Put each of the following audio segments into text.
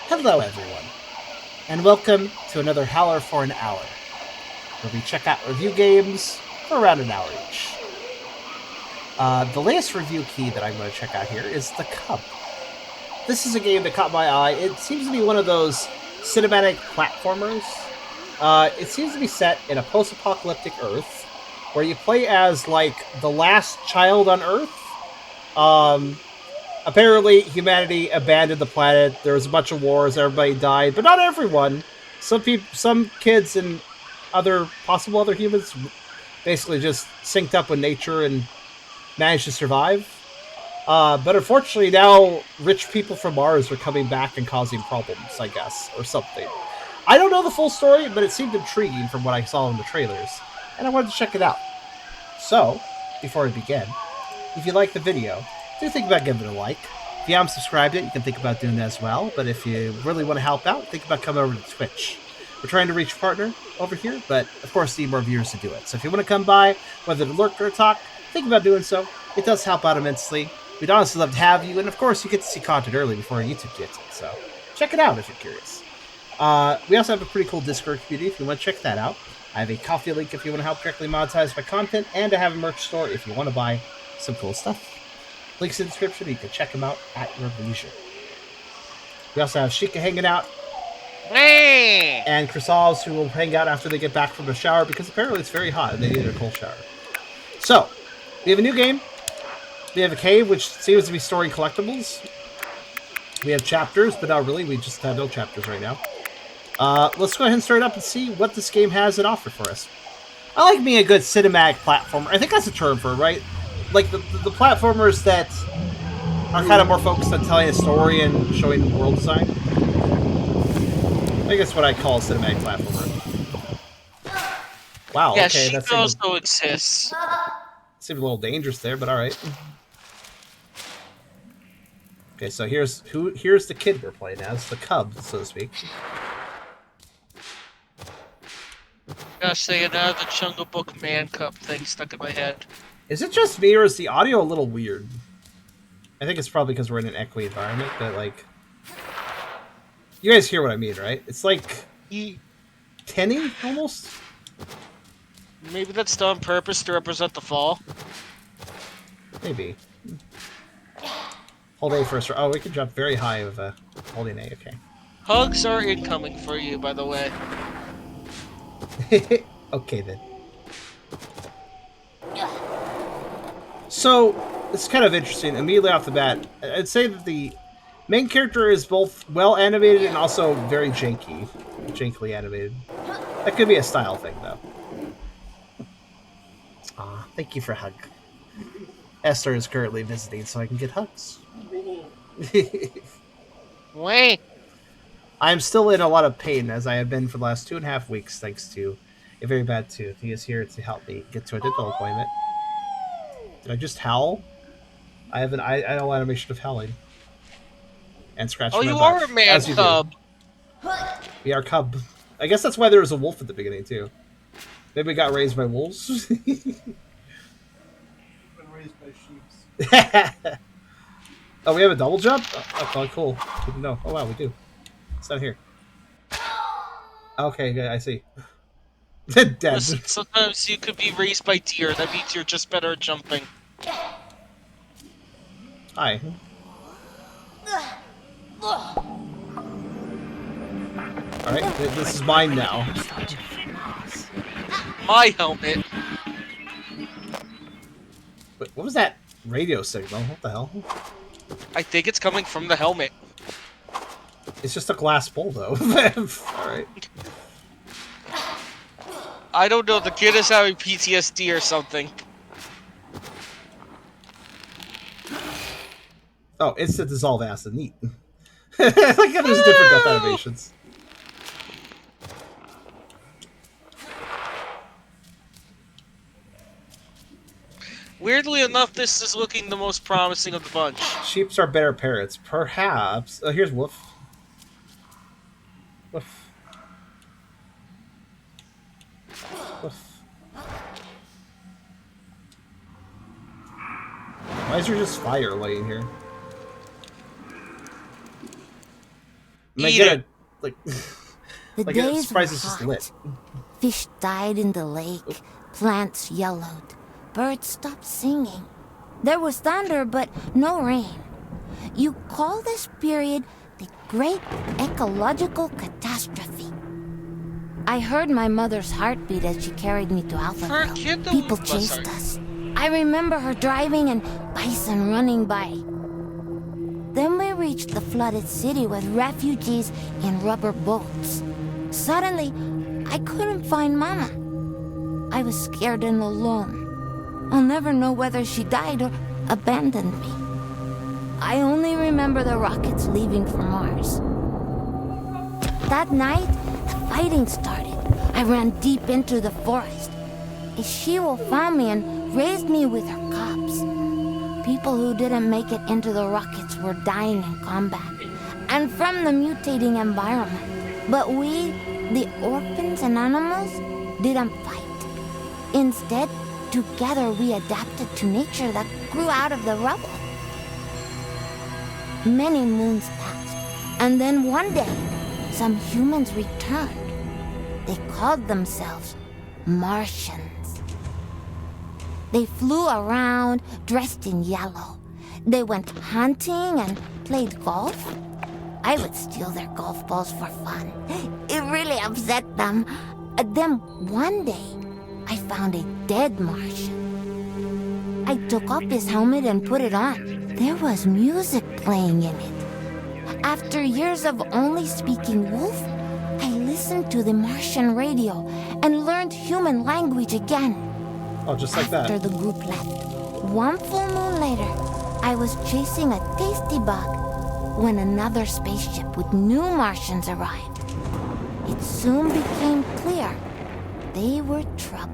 Hello, everyone, and welcome to another Howler for an Hour, where we check out review games for around an hour each. The latest review key that I'm going to check out here is The Cub. This is a game that caught my eye. It seems to be one of those cinematic platformers. It seems to be set in a post-apocalyptic Earth, where you play as, like, the last child on Earth. Apparently, humanity abandoned the planet. There was a bunch of wars. Everybody died, but not everyone. Some kids, and possible other humans, basically just synced up with nature and managed to survive. But unfortunately, now rich people from Mars are coming back and causing problems, I guess, or something. I don't know the full story, but it seemed intriguing from what I saw in the trailers, and I wanted to check it out. So, before we begin, if you like the video, do think about giving it a like. If you haven't subscribed yet, you can think about doing that as well. But if you really want to help out, think about coming over to Twitch. We're trying to reach a partner over here, but of course need more viewers to do it. So if you want to come by, whether to lurk or talk, think about doing so. It does help out immensely. We'd honestly love to have you, and of course you get to see content early before YouTube gets it. So check it out if you're curious. We also have a pretty cool Discord community if you want to check that out. I have a coffee link if you want to help directly monetize my content, and I have a merch store if you want to buy some cool stuff. Links in the description, you can check them out at your leisure. We also have Sheikah hanging out, and Chrysalis, who will hang out after they get back from the shower, because apparently it's very hot and they need a cold shower. So, we have a new game. We have a cave, which seems to be storing collectibles. We have chapters, but not really. We just have no chapters right now. Let's go ahead and start up and see what this game has to offer for us. I like being a good cinematic platformer. I think that's a term for it, right? Like the platformers that are kind of more focused on telling a story and showing world design. I think that's what I call a cinematic platformer. Wow, Yeah, okay, she that also exists. seemed a little dangerous there, but all right. Okay, so here's the kid we're playing as, the cub, so to speak. Gosh, they had another Jungle Book man cup thing stuck in my head. Is it just me, or is the audio a little weird? I think it's probably because we're in an echoey environment, but like, you guys hear what I mean, right? It's like tinny almost. Maybe that's done on purpose to represent the fall. Maybe. Hold A first. Oh, we can jump very high with holding A. Okay. Hugs are incoming for you, by the way. Okay then. So it's kind of interesting. Immediately off the bat, I'd say that the main character is both well animated and also very jankily animated. That could be a style thing, though. Aw, thank you for a hug. Esther is currently visiting, so I can get hugs. Wait. I'm still in a lot of pain, as I have been for the last 2.5 weeks, thanks to a very bad tooth. He is here to help me get to a dental appointment. Did I just howl? I have an idle animation of howling. And scratching my you butt. are a man As you cub. do. We are cub. I guess that's why there was a wolf at the beginning, too. Maybe we got raised by wolves? Been raised by sheep. Oh, we have a double jump? Oh, cool. Didn't know. Oh, wow, we do. It's not here. Okay, good, I see. Dead. Listen, sometimes you could be raised by deer. That means you're just better at jumping. Hi. Alright, this is mine now. My helmet. Wait, what was that radio signal? What the hell? I think it's coming from the helmet. It's just a glass bowl, though. Alright. I don't know, the kid is having PTSD or something. Oh, it's to dissolve acid. Neat. Like how there's different death animations. Weirdly enough, this is looking the most promising of the bunch. Sheeps are better parrots. Perhaps. Oh, here's Woof. Woof. Woof. Why is there just fire laying here? And they Eat get it. a like The like I'm days were surprised it's just lit. hot. Fish died in the lake. Plants yellowed. Birds stopped singing. There was thunder, but no rain. You call this period the Great Ecological Catastrophe. I heard my mother's heartbeat as she carried me to For a kid, Alphaville. though, People oh, chased sorry. us. I remember her driving and bison running by. Then we reached the flooded city with refugees in rubber boats. Suddenly, I couldn't find Mama. I was scared and alone. I'll never know whether she died or abandoned me. I only remember the rockets leaving for Mars. That night, the fighting started. I ran deep into the forest. A she-wolf found me and raised me with her cubs. People who didn't make it into the rockets were dying in combat and from the mutating environment. But we, the orphans and animals, didn't fight. Instead, together we adapted to nature that grew out of the rubble. Many moons passed, and then one day, some humans returned. They called themselves Martians. They flew around dressed in yellow. They went hunting and played golf. I would steal their golf balls for fun. It really upset them. Then one day, I found a dead Martian. I took off his helmet and put it on. There was music playing in it. After years of only speaking wolf, I listened to the Martian radio and learned human language again. Oh, just like that. After the group left, one full moon later, I was chasing a tasty bug when another spaceship with new Martians arrived. It soon became clear they were trouble.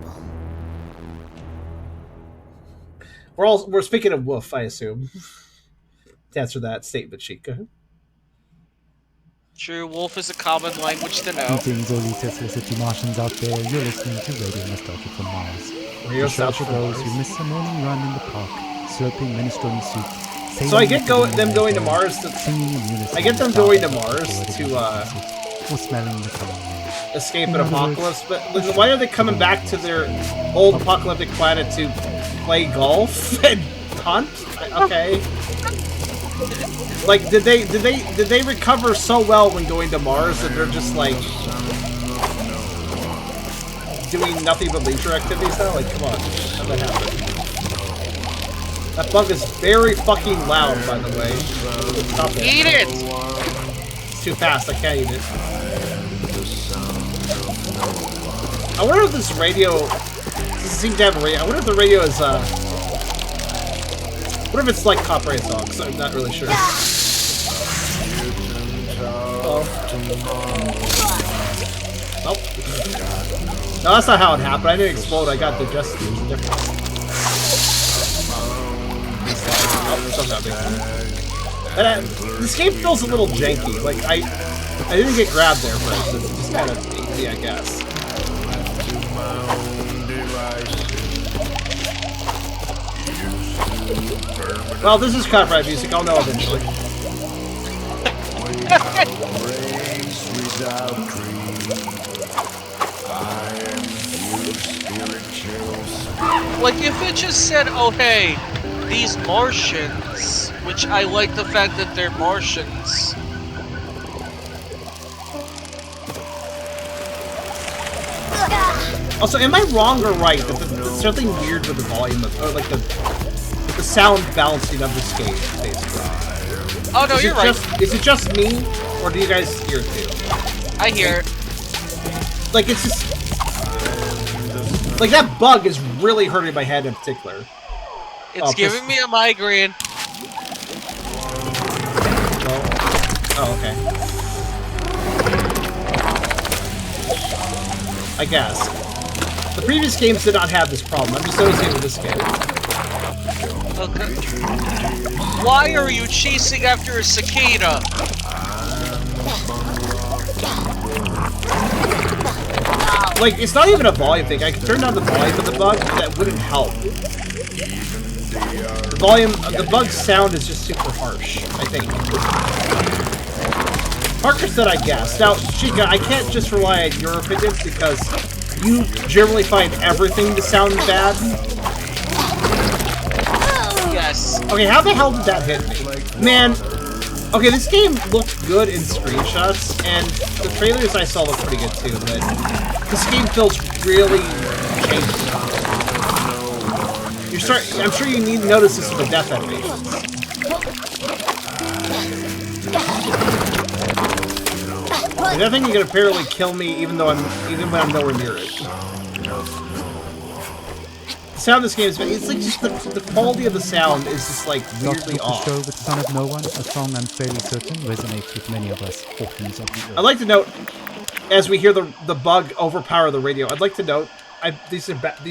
We're speaking of wolf, I assume. To answer that statement, Chica. True, wolf is a common language to know. Greetings, all you Tesla City Martians out there. You're listening to Radio Nostalgia from Mars. Radio The show Nostalgia for from those Mars. who miss a morning run in the park, slurping minestrone soup. So I sailing get with the them wind going to in Mars the to singing in unison. I get them with going to stars Mars poetic to, music, or smelling the coming rain. escape In an other words, apocalypse, but why are they coming back to their old apocalyptic planet to play golf and hunt? Okay. Like, did they recover so well when going to Mars that they're just like doing nothing but leisure activities now? Like, come on, how'd that happen? That bug is very fucking loud, by the way. Stop it. Eat it! It's too fast, I can't eat it. I wonder if this radio... This seems to have a radio... I wonder if the radio is, I wonder if it's like copyright songs, I'm not really sure. Oh. Nope. No, that's not how it happened. I didn't explode, I got digested. It was different. Oh, still got me. And this game feels a little janky. Like, I didn't get grabbed there first. It's just kind of easy, I guess. Well, this is copyright music. I'll know eventually. Like, if it just said, oh hey, these Martians, which I like the fact that they're Martians. Also, am I wrong or right that there's something weird with the volume of, or like the sound balancing of this game, basically? Oh no, you're right. Is it just me, or do you guys hear it too? I hear it. Like, it's just... Like, that bug is really hurting my head in particular. It's giving me a migraine. Well, oh, okay. I guess. The previous games did not have this problem. I'm just noticing with this game. Okay. Why are you chasing after a cicada? Like, it's not even a volume thing. I can turn down the volume of the bug, but that wouldn't help. The volume, the bug's sound is just super harsh, I think. Parker said I guess. Now, Chica, I can't just rely on your opinions because you generally find everything to sound bad. Yes. Okay, how the hell did that hit me? Man, okay, this game looked good in screenshots, and the trailers I saw looked pretty good too, but this game feels really changed. I'm sure you need to notice this with the death animations. Like, that thing can apparently kill me even when I'm nowhere near it. The sound of this game it's like just the quality of the sound is just like weirdly off. Show with Son of No One, a song I'm fairly certain resonates with many of us Hawkins of the Earth. I'd like to note, as we hear the bug overpower the radio, I'd like to note these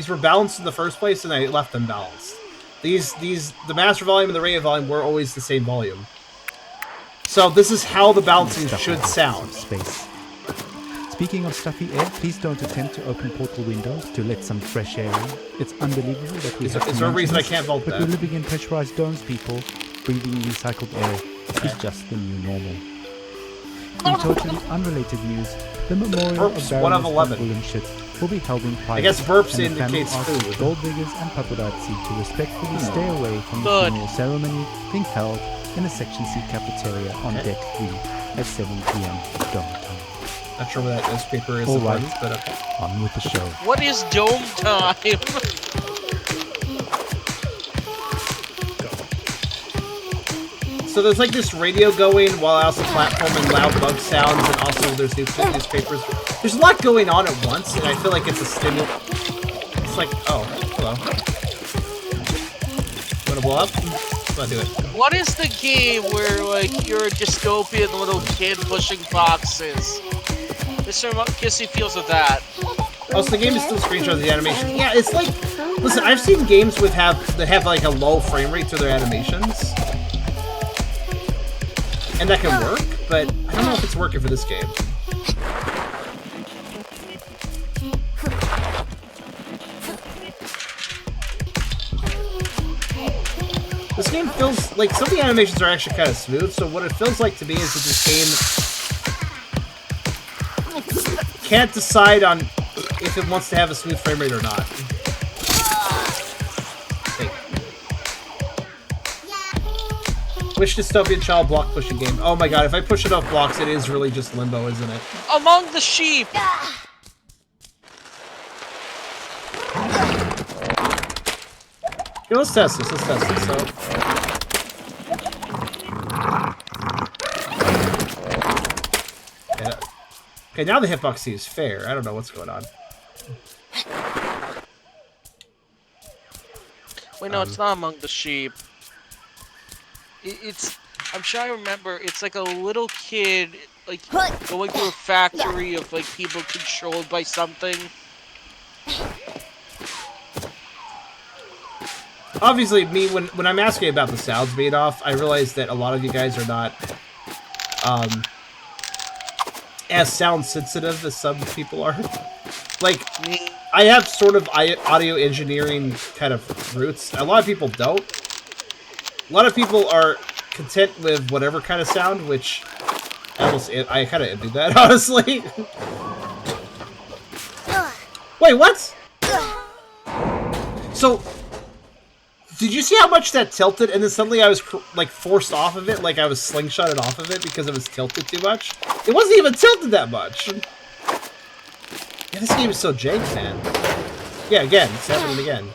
were balanced in the first place, and I left them balanced. The master volume and the radio volume were always the same volume. So this is how the balancing should sound. Space. Speaking of stuffy air, please don't attempt to open portal windows to let some fresh air in. It's unbelievable that we have to Is there a reason I this, can't vault but that? we're living in pressurized domes, people. Breathing recycled air is just the new normal. In totally unrelated news, the memorial Burps, of Baroness 1 of 11. von Bullenshit will be held in private. I guess burps and the family indicates asks food. gold diggers and paparazzi to respectfully stay away from the Good. funeral ceremony being held in the Section C cafeteria on Deck 3 at 7 p.m. Dome time. Not sure what that newspaper is All about, right. but okay. On with the show. What is dome time? So there's like this radio going while also platforming loud bug sounds, and also there's newspapers. There's a lot going on at once, and I feel like it's a stimulus. It's like, oh, hello. You wanna blow up? Let's do it. What is the game where, like, you're a dystopian little kid pushing boxes? Mr. Kissy feels of that. Oh, so the game is still screenshots of the animation. Yeah, it's like, listen, I've seen games that have like a low frame rate to their animations, and that can work, but I don't know if it's working for this game. This game feels like some of the animations are actually kind of smooth, so what it feels like to me is that this game can't decide on if it wants to have a smooth frame rate or not. Hey. Which dystopian child block pushing game? Oh my god, if I push enough blocks, it is really just limbo, isn't it? Among the sheep! Okay, let's test this, so... Yeah. Okay, now the hitbox seems fair. I don't know what's going on. Wait, no, it's not among the sheep. It's... I'm trying to remember, it's like a little kid, like, going through a factory of, like, people controlled by something. Obviously, when I'm asking about the sounds being off, I realize that a lot of you guys are not as sound sensitive as some people are. Like, I have sort of audio engineering kind of roots. A lot of people don't. A lot of people are content with whatever kind of sound, which I kind of envy that, honestly. Wait, what? So, did you see how much that tilted? And then suddenly I was like forced off of it, like I was slingshotted off of it because it was tilted too much. It wasn't even tilted that much. Yeah, this game is so jank, man. Yeah, again, it's happening again.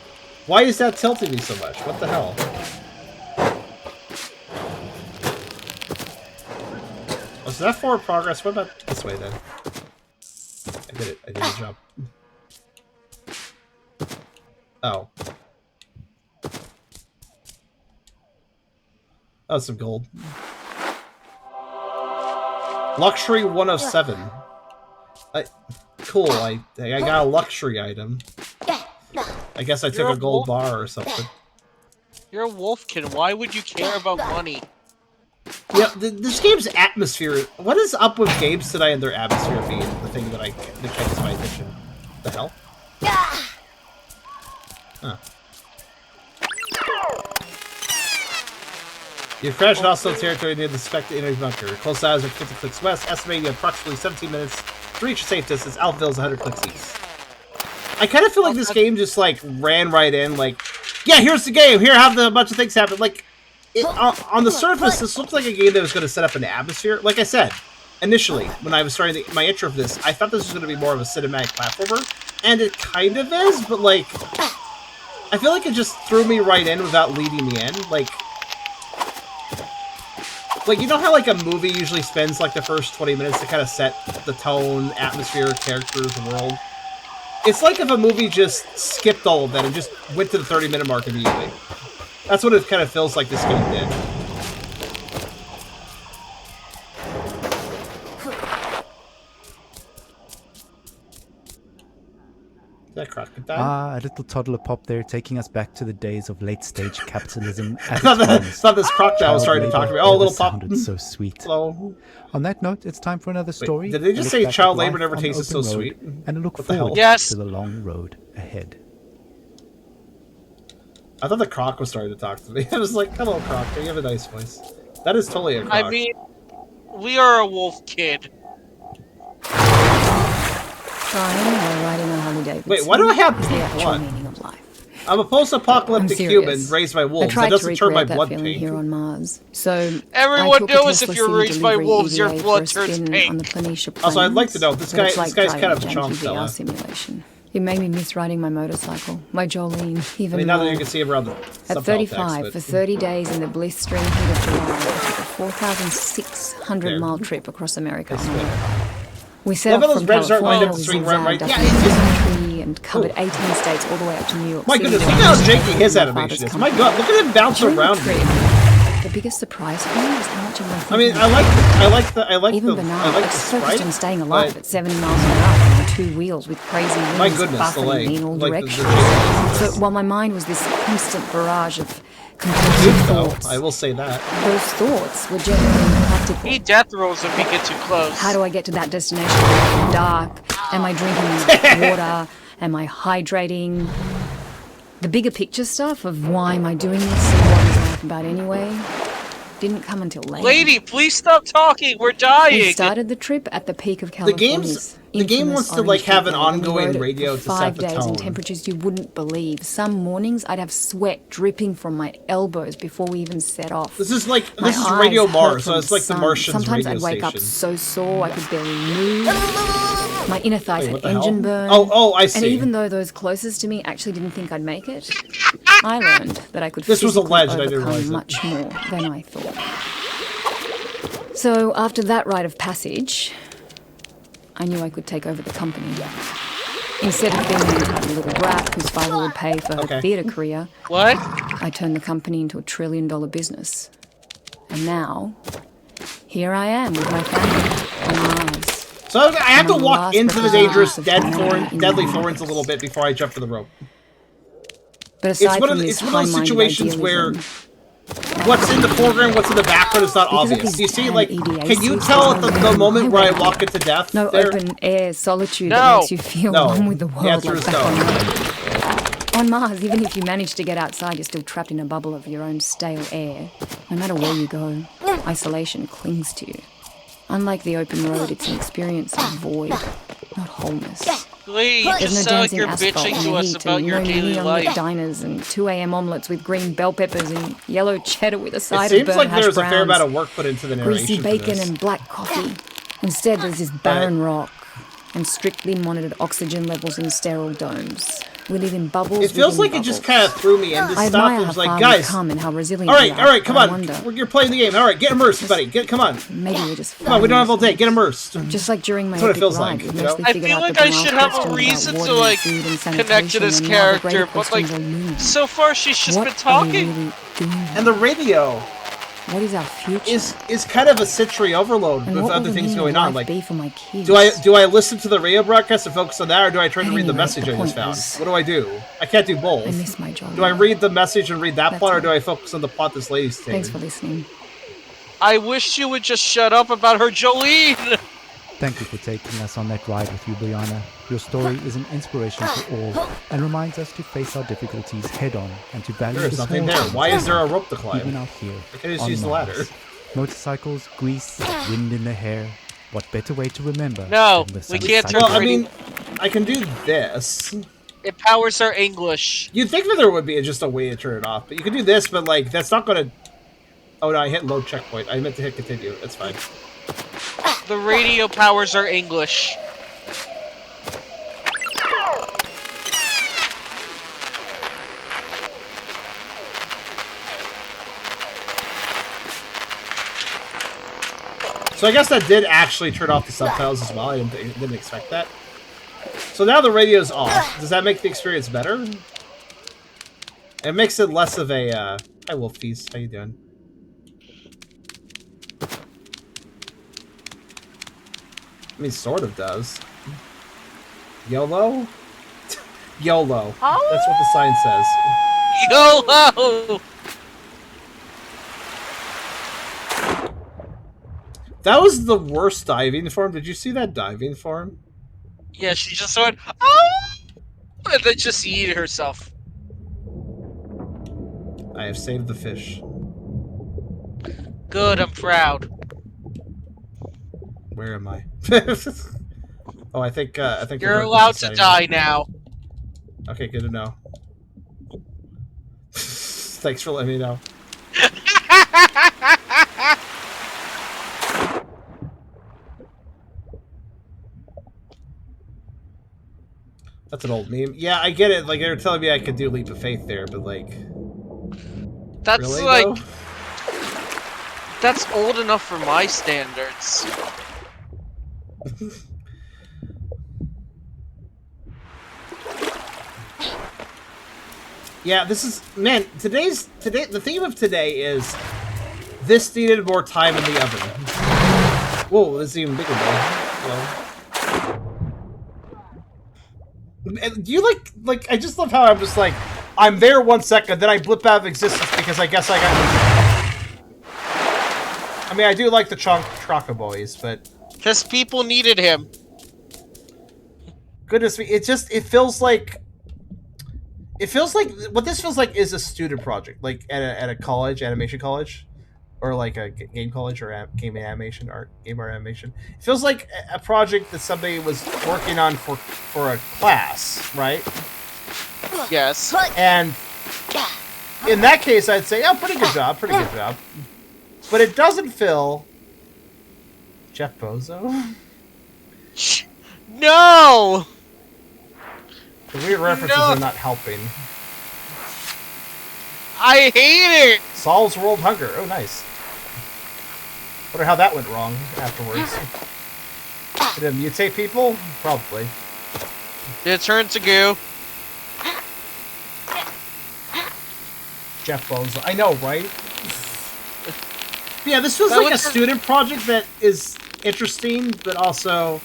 Why is that tilting me so much? What the hell? Oh, so that forward progress? What about this way then? I did it. I did the jump. Oh. Oh, some gold. Luxury 1 of 7. Cool, I got a luxury item. I guess I took a gold bar or something. You're a wolfkin, why would you care about money? Yeah, this game's atmosphere... What is up with games today and their atmosphere being the thing that catches my attention? What the hell? Huh. You've crashed in hostile territory near the suspected enemy bunker. Close eyes are 50 clicks west, estimating approximately 17 minutes to reach a safe distance. Alphaville is 100 clicks east. I kind of feel like this game just, like, ran right in, like, yeah, here's the game, here, have a bunch of things happen. Like, on the surface, this looks like a game that was going to set up an atmosphere. Like I said, initially, when I was starting my intro for this, I thought this was going to be more of a cinematic platformer, and it kind of is, but, like, I feel like it just threw me right in without leading me in. Like, you know how, like, a movie usually spends, like, the first 20 minutes to kind of set the tone, atmosphere, characters, world? It's like if a movie just skipped all of that and just went to the 30-minute mark immediately. That's what it kind of feels like this game did. That crocodile? A little toddler pop there, taking us back to the days of late-stage capitalism. I thought this crocodile was trying to talk to me. Oh, little pop. Sounded so sweet. Hello. On that note, it's time for another story. Wait, did they just say child labor never tasted so sweet? And look forward to the long road ahead. I thought the croc was starting to talk to me. I was like, hello, croc. You have a nice voice. That is totally a croc. I mean, we are a wolf kid. Trying or riding on Harley Davidson. Wait, why do I have is the actual what? meaning of life. I'm a post-apocalyptic human raised by wolves. That doesn't turn my blood pink. Here on Mars. So everyone knows if you're raised by wolves, your blood turns pink. On the also, I'd like to know this guy's kind of a chomp fella. Simulation. It made me miss riding my motorcycle, my Jolene, even I mean, now that you can see around the at 35, for 30 days in the blistering heat of July, I took a 4,600-mile trip across America. We set off from California, we zigzagged up the country and covered 18 states all the way up to New York My City. goodness, look at how janky his animation is. My god, look at him bounce around. The biggest surprise for me was how much of my I mean, I like the focused on sprite, staying alive at 70 miles an hour on two wheels with crazy my winds goodness, the buffeting leg. me in all Like directions. So while my mind was this constant barrage of conflicting thoughts, I will say that. those thoughts were genuinely practical. He death rolls if we get too close. How do I get to that destination in the dark? Am I drinking water? Am I hydrating? The bigger picture stuff of why am I doing this and what is life about anyway didn't come until later. Lady, please stop talking. We're dying. We started the trip at the peak of California's The game wants to like have an ongoing radio to set 5 the days tone. in temperatures you wouldn't believe. Some mornings I'd have sweat dripping from my elbows before we even set off. This is like My this is eyes Radio hurt Mars, from so it's like the sun. Martians Sometimes radio I'd wake up station. so sore I could barely move. My inner thighs Wait, had what the engine hell? burn. Oh, I see. And even though those closest to me actually didn't think I'd make it, I learned that I could This was physically alleged, I didn't overcome realize it. much more than I thought. So after that rite of passage, I knew I could take over the company. Instead of being an entitled little brat whose father would pay for her theatre career, What? I turned the company into $1 trillion business. And now, here I am with my family on Mars. So I have to I'm the walk last into the dangerous representative of deadly humanity in thorns a the little bit before I jump for the rope. But aside It's from this one of those high-minded situations where idealism, what's in the foreground, what's in the background is not Because of obvious. these You see, damn like, EDA can you suits, tell there's at no the moment where I highway. walk into death? no there? open air solitude No. that makes you feel No. one with the The world answer like is back no. on Earth. On Mars, even if you manage to get outside, you're still trapped in a bubble of your own stale air. No matter where you go, isolation clings to you. Unlike the open road, it's an experience of void, not wholeness. Please, There's just no sound like dancing you're asphalt bitching in to the us heat about and your no daily neon-lit life. diners and 2 a.m. omelets with green bell peppers and yellow cheddar with a It side of seems burnt like hash there's a fair browns, amount of work put into the narration greasy for bacon this. and black coffee. Instead, there's this barren rock and strictly monitored oxygen levels in sterile domes. We live in bubbles. It feels within like it just bubbles. kind of threw me into I stuff. admire It how was far like, we've guys, come and how resilient all right, we are, come but I on. wonder, You're playing the game. All right, get immersed, buddy. Come on. maybe we're just Come on, we don't have all day. Get immersed. Just like during my That's what it epic feels ride, like, we you know? mostly I figured feel out like the I banal should have a questions about reason water to, and like, food and connect to sanitation, this and now the greater character, but, like, questions are looming. so far she's just What been are we talking. really doing here? And the radio What is our future? is kind of a sensory overload And with what will other the things meaning going of on. life Like, be for my kids? do I listen to the radio broadcast and focus on that, or do I try to At read any the rate, message the I just point found? is- What do I do? I can't do both. I miss my job. Do I read the message and read that That's plot, or all. do I focus on the plot this lady's taking? Thanks for listening. I wish you would just shut up about her Jolene. Thank you for taking us on that ride with you, Brianna. Your story is an inspiration to all and reminds us to face our difficulties head on and to value There's the nothing small there. things Why is there a rope to even climb? out here I can just on use the Mars. ladder. Motorcycles, grease, wind in the hair. What better way to remember? No, than with we some can't turn Well, cycling? I mean, I can do this. It powers our English. You'd think that there would be just a way to turn it off, but you can do this, but like that's not gonna. Oh no, I hit load checkpoint. I meant to hit continue. That's fine. The radio powers our English. So I guess that did actually turn off the subtitles as well. I didn't expect that. So now the radio's off. Does that make the experience better? It makes it less of a. Hi, Wolfies. How you doing? I mean, sort of does. YOLO? YOLO. That's what the sign says. YOLO! That was the worst diving form. Did you see that diving form? Yeah, she just went, oh! And then just eated herself. I have saved the fish. Good, I'm proud. Where am I? Oh, I think You're allowed to die now. Okay, good to know. Thanks for letting me know. That's an old meme. Yeah, I get it. Like, they were telling me I could do leap of faith there, but like... That's really, like... though? That's old enough for my standards. Yeah, this is... Man, the theme of today is... This needed more time in the oven. Whoa, this is even bigger though. Well... Do you like I just love how I'm just like I'm there 1 second, then I blip out of existence because I guess I got. I mean, I do like the Choco Boys, but Because people needed him. goodness me, it feels like what this feels like is a student project, like at a college, animation college, or like a game college or game animation or game art animation. It feels like a project that somebody was working on for a class, right? Yes. And in that case, I'd say, oh, pretty good job. But it doesn't feel... Jeff Bozo? No! The weird references are not helping. I hate it! Solves world hunger. Oh, nice. Wonder how that went wrong afterwards. Did it mutate people? Probably. Did it turn to goo? Jeff Bozo. I know, right? Yeah, this feels That like a was student project that is interesting, but also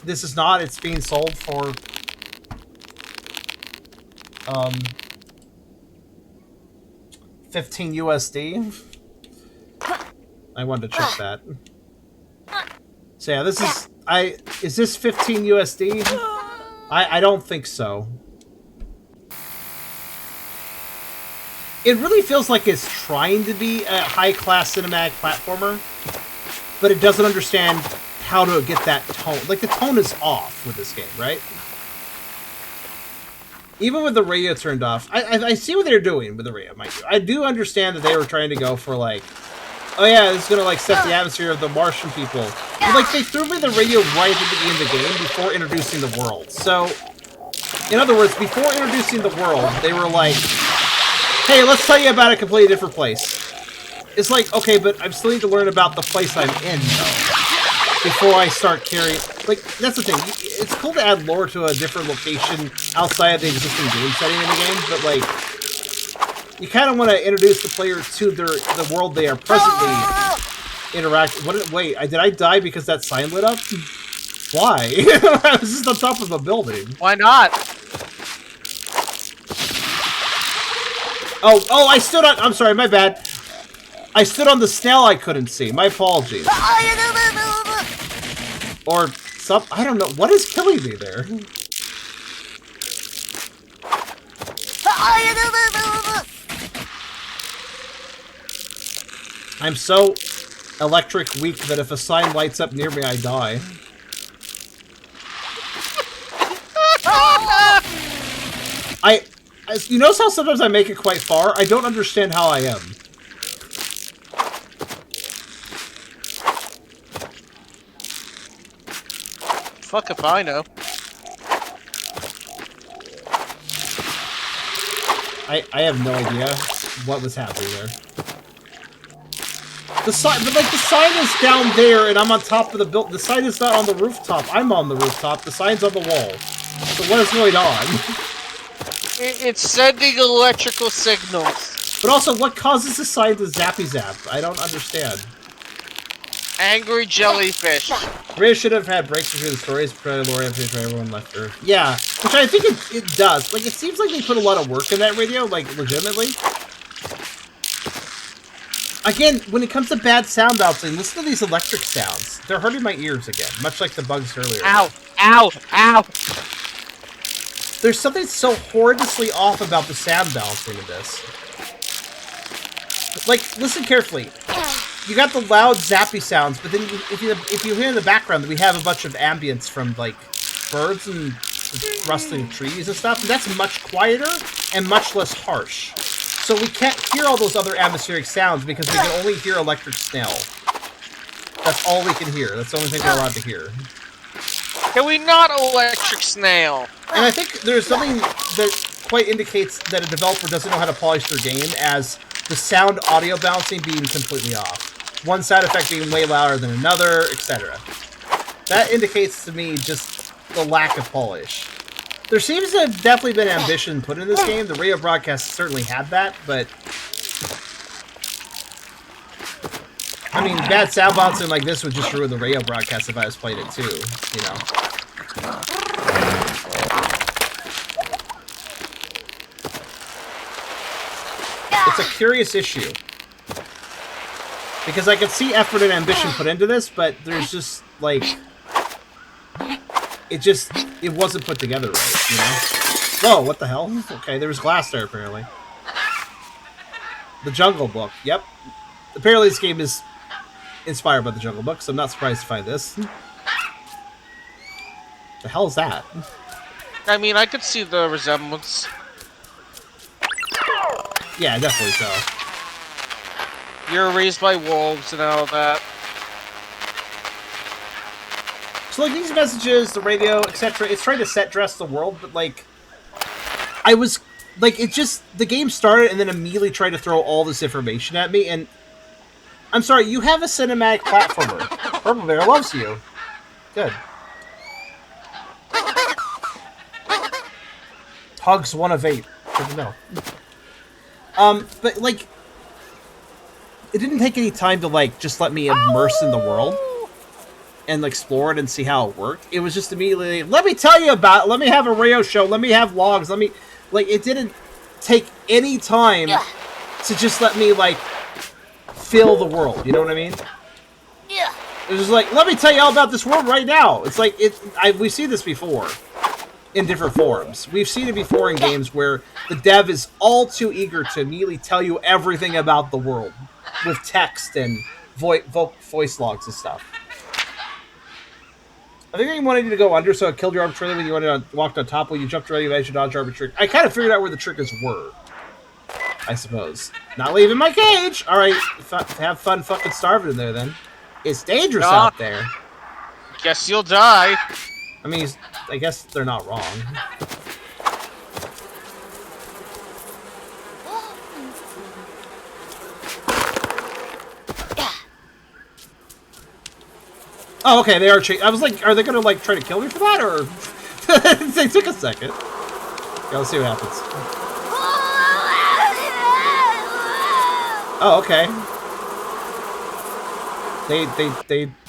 this is not. It's being sold for 15 USD. I wanted to check that. So yeah, this is is this 15 USD? I don't think so. It really feels like it's trying to be a high-class cinematic platformer, but it doesn't understand how to get that tone. Like, the tone is off with this game, right? Even with the radio turned off, I see what they're doing with the radio, mind you. I do understand that they were trying to go for, like, oh yeah, this is gonna, like, set the atmosphere of the Martian people. But, like, they threw me the radio right at the beginning of the game before introducing the world. So, in other words, before introducing the world, they were like, hey, let's tell you about a completely different place. It's like, okay, but I still need to learn about the place I'm in, though, before I start carrying... Like, that's the thing. It's cool to add lore to a different location outside of the existing game setting in the game, but, like, you kind of want to introduce the player to the world they are presently interacting... Wait, did I die because that sign lit up? Why? I was just on top of a building. Why not? Oh, I stood on... I'm sorry, my bad. I stood on the snail I couldn't see. My apologies. Or some... I don't know. What is killing me there? I'm so electric weak that if a sign lights up near me, I die. You notice how sometimes I make it quite far? I don't understand how I am. Fuck if I know. I have no idea what was happening there. The sign, but like the sign is down there, and I'm on top of the building. The sign is not on the rooftop. I'm on the rooftop. The sign's on the wall. So what is going on? It's sending electrical signals. But also, what causes the sign to zappy zap? I don't understand. Angry jellyfish. Ray should have had breaks between the stories, but Lori for everyone left Earth. Yeah, which I think it does. Like, it seems like they put a lot of work in that radio, like, legitimately. Again, when it comes to bad sound bouncing, listen to these electric sounds. They're hurting my ears again, much like the bugs earlier. Ow! Ow! Ow! There's something so horrendously off about the sound balancing of this. Like, listen carefully. You got the loud zappy sounds, but then if you hear in the background, we have a bunch of ambience from like birds and rustling trees and stuff, and that's much quieter and much less harsh. So we can't hear all those other atmospheric sounds because we can only hear electric snail. That's all we can hear. That's the only thing we're allowed to hear. Can we not electric snail? And I think there's something that quite indicates that a developer doesn't know how to polish their game, as the sound audio balancing being completely off. One sound effect being way louder than another, etc. That indicates to me just the lack of polish. There seems to have definitely been ambition put in this game. The radio broadcast certainly had that, but... I mean, bad sound balancing like this would just ruin the radio broadcast if I was playing it too, you know. It's a curious issue. Because I could see effort and ambition put into this, but there's just, like... It wasn't put together right, you know? Whoa, what the hell? Okay, there was glass there, apparently. The Jungle Book, yep. Apparently this game is inspired by the Jungle Book, so I'm not surprised to find this. The hell is that? I mean, I could see the resemblance. Yeah, definitely so. You're raised by wolves and all that. So, like, these messages, the radio, etc., it's trying to set dress the world, but, like, I was, like, it just, the game started and then immediately tried to throw all this information at me, and I'm sorry, you have a cinematic platformer. Purple Bear loves you. Good. Hugs 1 of 8. Good to know. But, like, it didn't take any time to, like, just let me immerse in the world and explore it and see how it worked. It was just immediately, let me tell you about it, let me have a radio show, let me have logs, let me, like, it didn't take any time to just let me, like, fill the world, you know what I mean? Yeah. It was just like, let me tell you all about this world right now. It's like, we've seen this before in different forms. We've seen it before in games where the dev is all too eager to immediately tell you everything about the world with text and voice logs and stuff. I think I wanted you to go under, so it killed you arbitrarily when you walked on top. When you jumped around, you managed to dodge arbitrary. I kind of figured out where the triggers were, I suppose. Not leaving my cage! Alright, have fun fucking starving in there, then. It's dangerous out there. Guess you'll die. I mean, I guess they're not wrong. Oh, okay, they are I was like, are they gonna, like, try to kill me for that, or... They took a second. Yeah, let's see what happens. Oh, okay.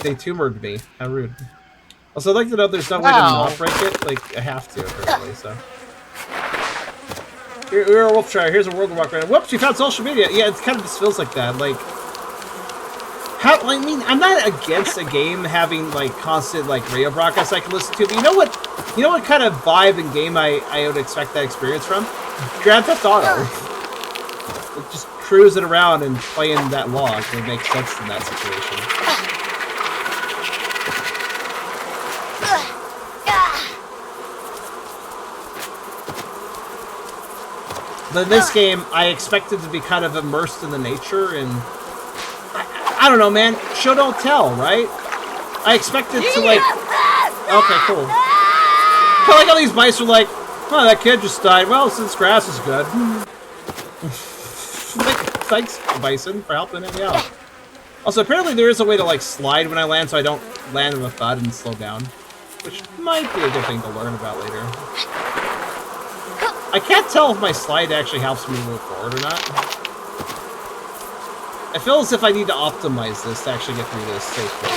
They tumored me. How rude. Also, I'd like to know there's no way to not break it. Like, I have to, apparently, so... You're a wolf try. Here's a world to walk around. Whoops, you found social media! Yeah, it kind of just feels like that, like... I mean, I'm not against a game having like constant like radio broadcasts I can listen to, but you know what kind of vibe and game I would expect that experience from? Grand Theft Auto. Just cruising around and playing that log would make sense in that situation. But in this game, I expected to be kind of immersed in the nature, and I don't know, man. Show don't tell, right? I expected to like. Okay, cool. I like how these mice are like, oh, that kid just died. Well, since grass is good. Thanks, Bison, for helping me out. Also, apparently there is a way to like slide when I land, so I don't land with a thud and slow down, which might be a good thing to learn about later. I can't tell if my slide actually helps me move forward or not. I feel as if I need to optimize this to actually get through this safely.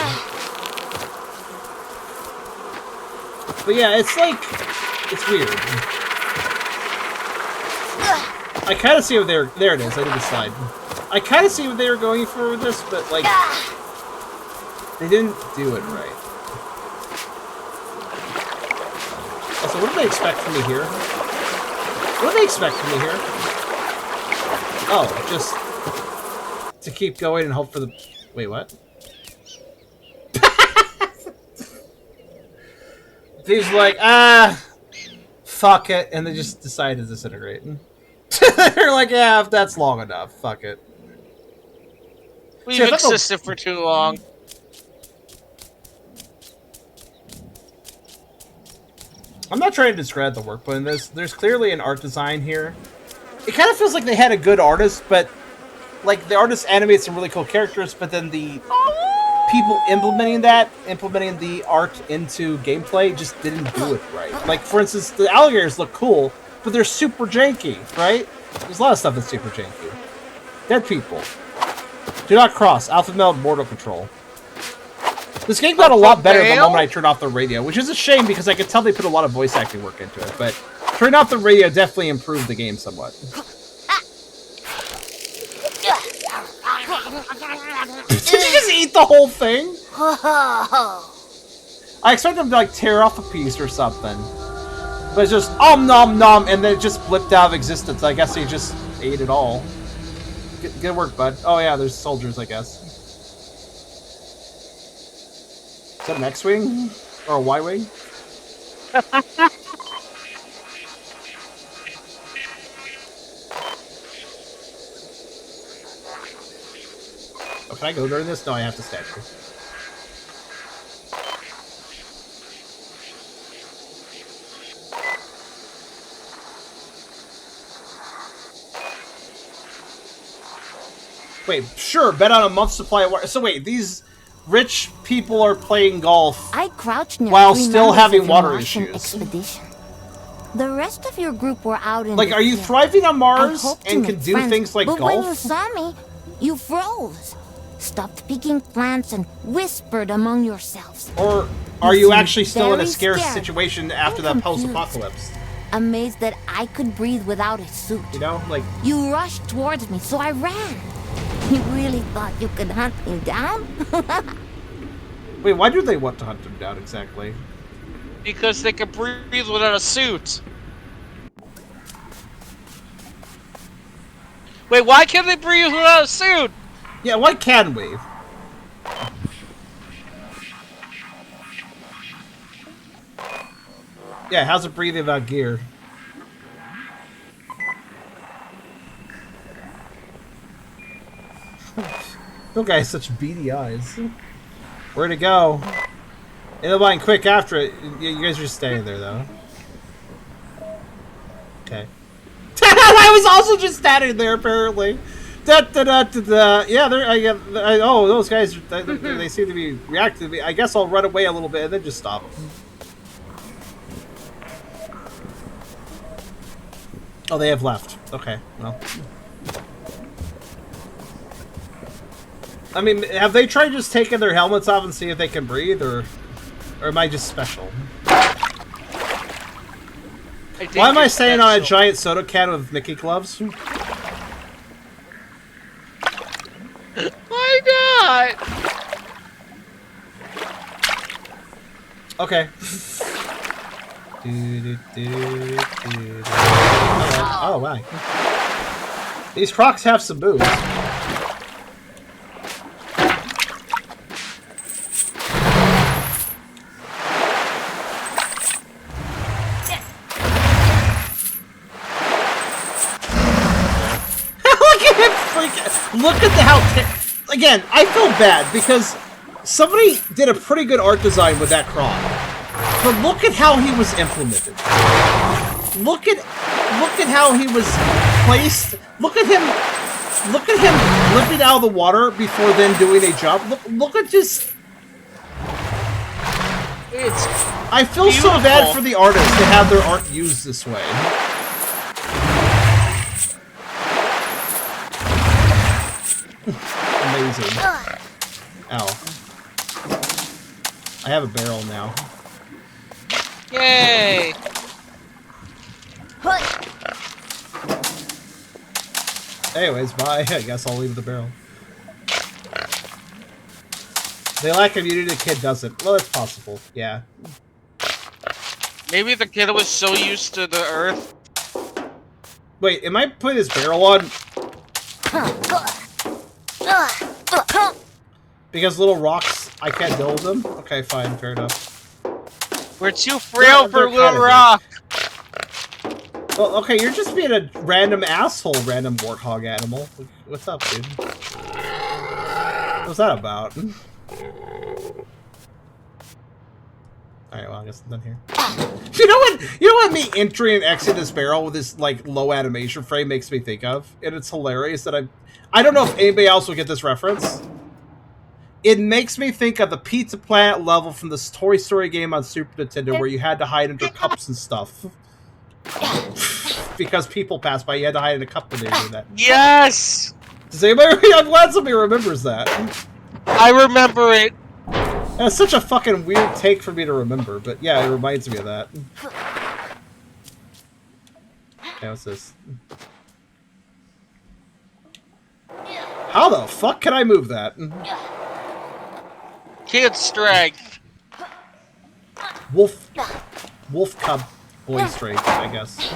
But yeah, it's like, it's weird. I kind of see what there it is, I did the slide. I kind of see what they were going for with this, but like, they didn't do it right. Also, what do they expect from me here? What do they expect from me here? Oh, just to keep going and hope for the... Wait, what? He's like, fuck it, and they just decide to disintegrate. They're like, yeah, if that's long enough, fuck it. We've existed for too long. I'm not trying to discredit the work, but in this, there's clearly an art design here. It kind of feels like they had a good artist, but like the artist animated some really cool characters, but then the people implementing the art into gameplay just didn't do it right. Like, for instance, the alligators look cool, but they're super janky, right? There's a lot of stuff that's super janky. Dead people. Do not cross. Alpha male mortal control. This game got a lot better the moment I turned off the radio, which is a shame because I could tell they put a lot of voice acting work into it, but turning off the radio definitely improved the game somewhat. Did you just eat the whole thing? I expect them to like tear off a piece or something. But it's just nom nom, and then it just blipped out of existence. I guess he just ate it all. Good work, bud. Oh yeah, there's soldiers, I guess. Is that an X-wing? Or a Y-wing? Oh, can I go during this? No, I have to stand here. Wait, sure, bet on a month's supply of water. So wait, these rich people are playing golf I crouched near while 3 still members having of the water Martian issues. Expedition. The rest of your group were out in Like, the are you field. thriving on I Mars hoped to and make can do friends, things like but when you golf? saw me, you froze, stopped picking plants, and whispered among yourselves. Or are you seemed actually still in a very scarce scared situation after that and post-apocalypse? Amazed that I could breathe without a suit. You know, like... You rushed towards me, so I ran. You really thought you could hunt me down? Wait, why do they want to hunt him down exactly? Because they can breathe without a suit. Wait, why can't they breathe without a suit? Yeah, why can we? Yeah, how's it breathing without gear? No guy has such beady eyes. Where'd it go? It'll line quick after it. You guys are just standing there, though. Okay. I was also just standing there, apparently. Da, da, da, da, da. Yeah, oh, those guys, they seem to be reacting to me. I guess I'll run away a little bit and then just stop. Oh, they have left. Okay, well. I mean, have they tried just taking their helmets off and see if they can breathe, or am I just special? Why am I standing on a giant soda can with Mickey gloves? Why not? Okay. Oh, wow. These Crocs have some moves. Look at how... Again, I feel bad because somebody did a pretty good art design with that Croc. But look at how he was implemented. Look at how he was placed. Look at him lifting out of the water before then doing a jump. Look at just... I feel beautiful. so bad for the artists to have their art used this way. Amazing. Ow. I have a barrel now. Yay! Anyways, bye. I guess I'll leave the barrel. They lack immunity, the kid doesn't. Well, it's possible. Yeah. Maybe the kid was so used to the earth. Wait, am I putting this barrel on? Because little rocks, I can't deal with them? Okay, fine, fair enough. We're too frail They're for Little kind of Rock. Well, okay, you're just being a random asshole, random warthog animal. What's up, dude? What's that about? Alright, well, I guess I'm done here. You know what me entering and exiting this barrel with this, like, low animation frame makes me think of? And it's hilarious that I don't know if anybody else will get this reference. It makes me think of the Pizza Planet level from this Toy Story game on Super Nintendo where you had to hide under cups and stuff. Because people passed by, you had to hide in a cup when they were doing that. Yes! Does anybody... I'm glad somebody remembers that. I remember it. That's such a fucking weird take for me to remember, but yeah, it reminds me of that. Okay, what's this? How the fuck can I move that? Kid strength. Wolf cub boy strength, I guess.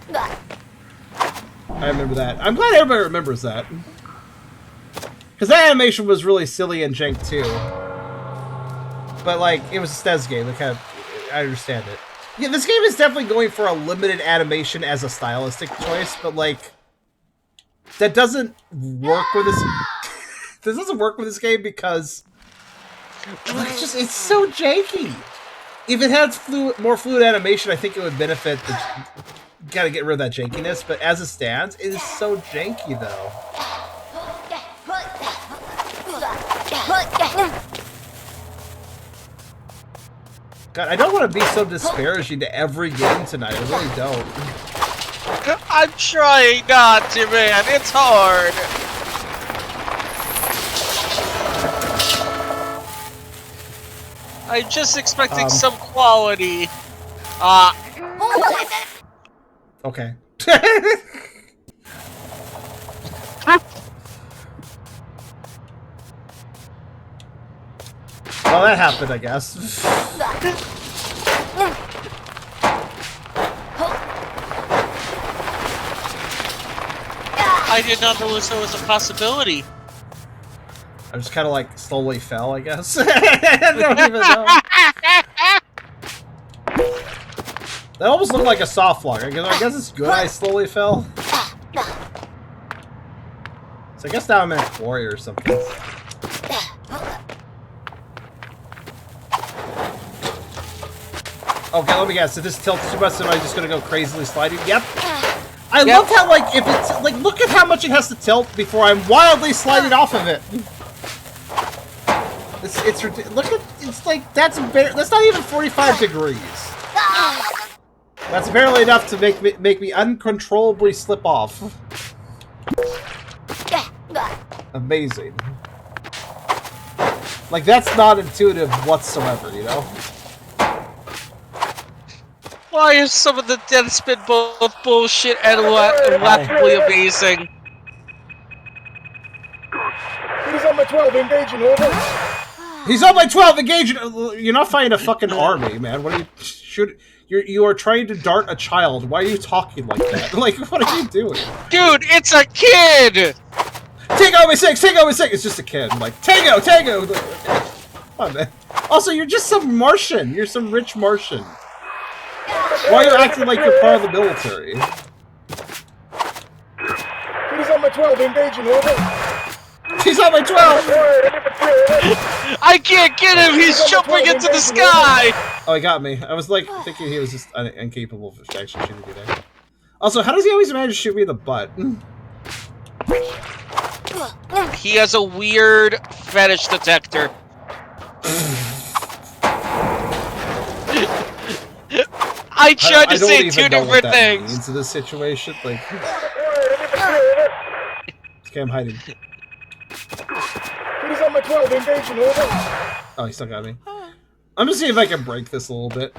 I remember that. I'm glad everybody remembers that. Because that animation was really silly in Jank too. But, like, it was a SNES game. It kind of, I understand it. Yeah, this game is definitely going for a limited animation as a stylistic choice, but, like, that doesn't work with this... This doesn't work with this game because... Like, it's so janky! If it had more fluid animation, I think it would benefit the... Gotta get rid of that jankiness, but as it stands, it is so janky, though. God, I don't want to be so disparaging to every game tonight. I really don't. I'm trying not to, man. It's hard. I'm just expecting some quality. Okay. Well, that happened, I guess. I did not know there was a possibility. I just kind of like slowly fell, I guess. I don't even know. That almost looked like a soft log. I guess it's good I slowly fell. So I guess now I'm in a quarry or something. Okay, let me guess. If this tilts too much, am I just gonna go crazily sliding? Yep. I love how, like, if it's like, look at how much it has to tilt before I'm wildly sliding off of it. It's look at, it's like that's not even 45 degrees. That's barely enough to make me uncontrollably slip off. Amazing. Like, that's not intuitive whatsoever, you know? Why is some of the death spin both bullshit and laughably amazing? Who's on my 12 engaging, over? He's on my 12. Engage. You're not fighting a fucking army, man. What are you shoot? You are trying to dart a child. Why are you talking like that? Like, what are you doing? Dude, it's a kid! Tango with 6. Tango with 6. It's just a kid. I'm like, Tango. Tango. Come on, man. Also, you're just some Martian. You're some rich Martian. Why are you acting like you're part of the military? He's on my 12, engaging, over. He's on my 12! I can't get him! He's jumping into the sky! Oh, he got me. I was like thinking he was just incapable of actually shooting me there. Also, how does he always manage to shoot me in the butt? He has a weird fetish detector. I tried to say two different things. Into this situation, like, okay, I'm hiding. He's on my 12, engaging, over. Oh, he still got me. I'm gonna see if I can break this a little bit.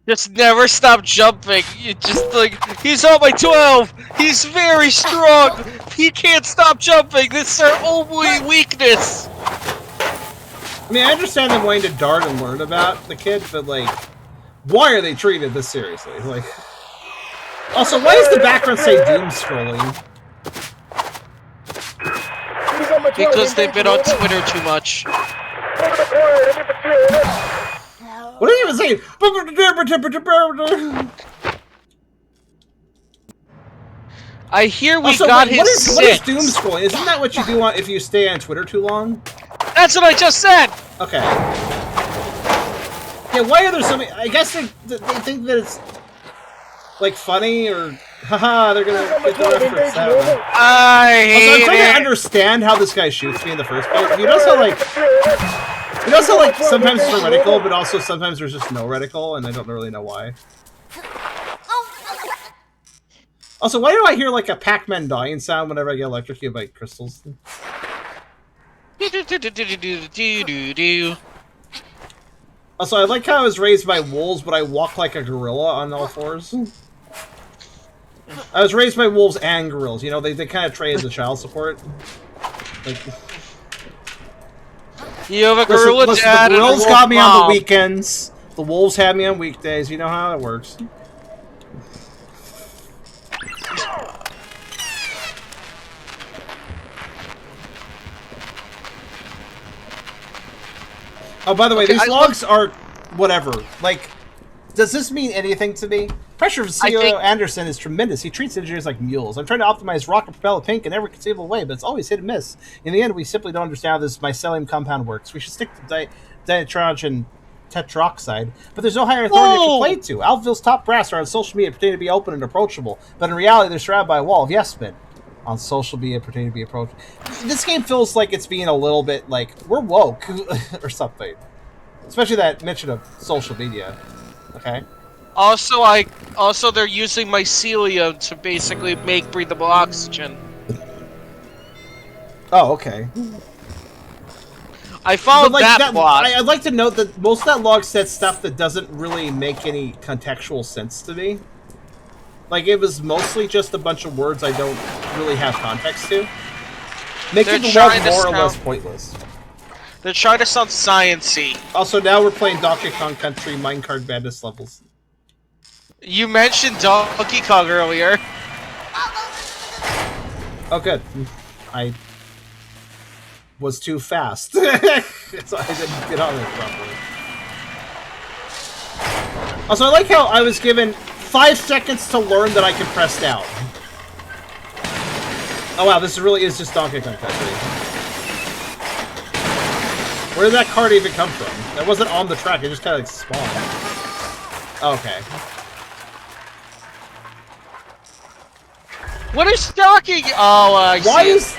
Just never stop jumping. You just like, he's on my 12. He's very strong. He can't stop jumping. This is our only weakness. I mean, I understand them wanting to dart and learn about the kid, but like, why are they treated this seriously? Like, also, why does the background say doom scrolling? Because they've been on Twitter too much. What are you even saying? I hear we also, got wait, his what is 6. doom scrolling? Isn't that what you do if you stay on Twitter too long? That's what I just said! Okay. Yeah, why are there so many? I guess they think that it's like funny or haha, they're gonna get the reference that way. I hate Also, I'm trying it. to understand how this guy shoots me in the first place. You notice how like sometimes it's a reticle, but also sometimes there's just no reticle, and I don't really know why. Also, why do I hear like a Pac-Man dying sound whenever I get electrocuted by crystals? Also, I like how I was raised by wolves, but I walk like a gorilla on all fours. I was raised by wolves and gorillas. You know, they kind of trade as a child support. Like, you have a gorilla listen, dad the and a gorillas wolf got me on mom. the weekends. The wolves had me on weekdays. You know how it works. Oh, by the way, these logs are whatever. Like, does this mean anything to me? Pressure from CEO Anderson is tremendous. He treats engineers like mules. I'm trying to optimize rocket propeller pink in every conceivable way, but it's always hit and miss. In the end, we simply don't understand how this mycelium compound works. We should stick to nitrogen tetroxide, but there's no higher authority to complain to. Alphaville's top brass are on social media pretending to be open and approachable, but in reality, they're surrounded by a wall of yes men. On social media, pretending to be approachable. This game feels like it's being a little bit like, we're woke, or something. Especially that mention of social media. Okay? Also, they're using mycelium to basically make breathable oxygen. Oh, okay. I followed like, that plot. I'd like to note that most of that log said stuff that doesn't really make any contextual sense to me. Like, it was mostly just a bunch of words I don't really have context to. Making the log more or less pointless. They're trying to sound science-y. Also, now we're playing Donkey Kong Country Minecart Madness levels. You mentioned Donkey Kong earlier. Oh, good. I was too fast. So I didn't get on it properly. Also, I like how I was given 5 seconds to learn that I can press down. Oh wow, this really is just Donkey Kong Country. Where did that card even come from? That wasn't on the track, it just kind of like spawned. Okay. What is Donkey? Oh, I see.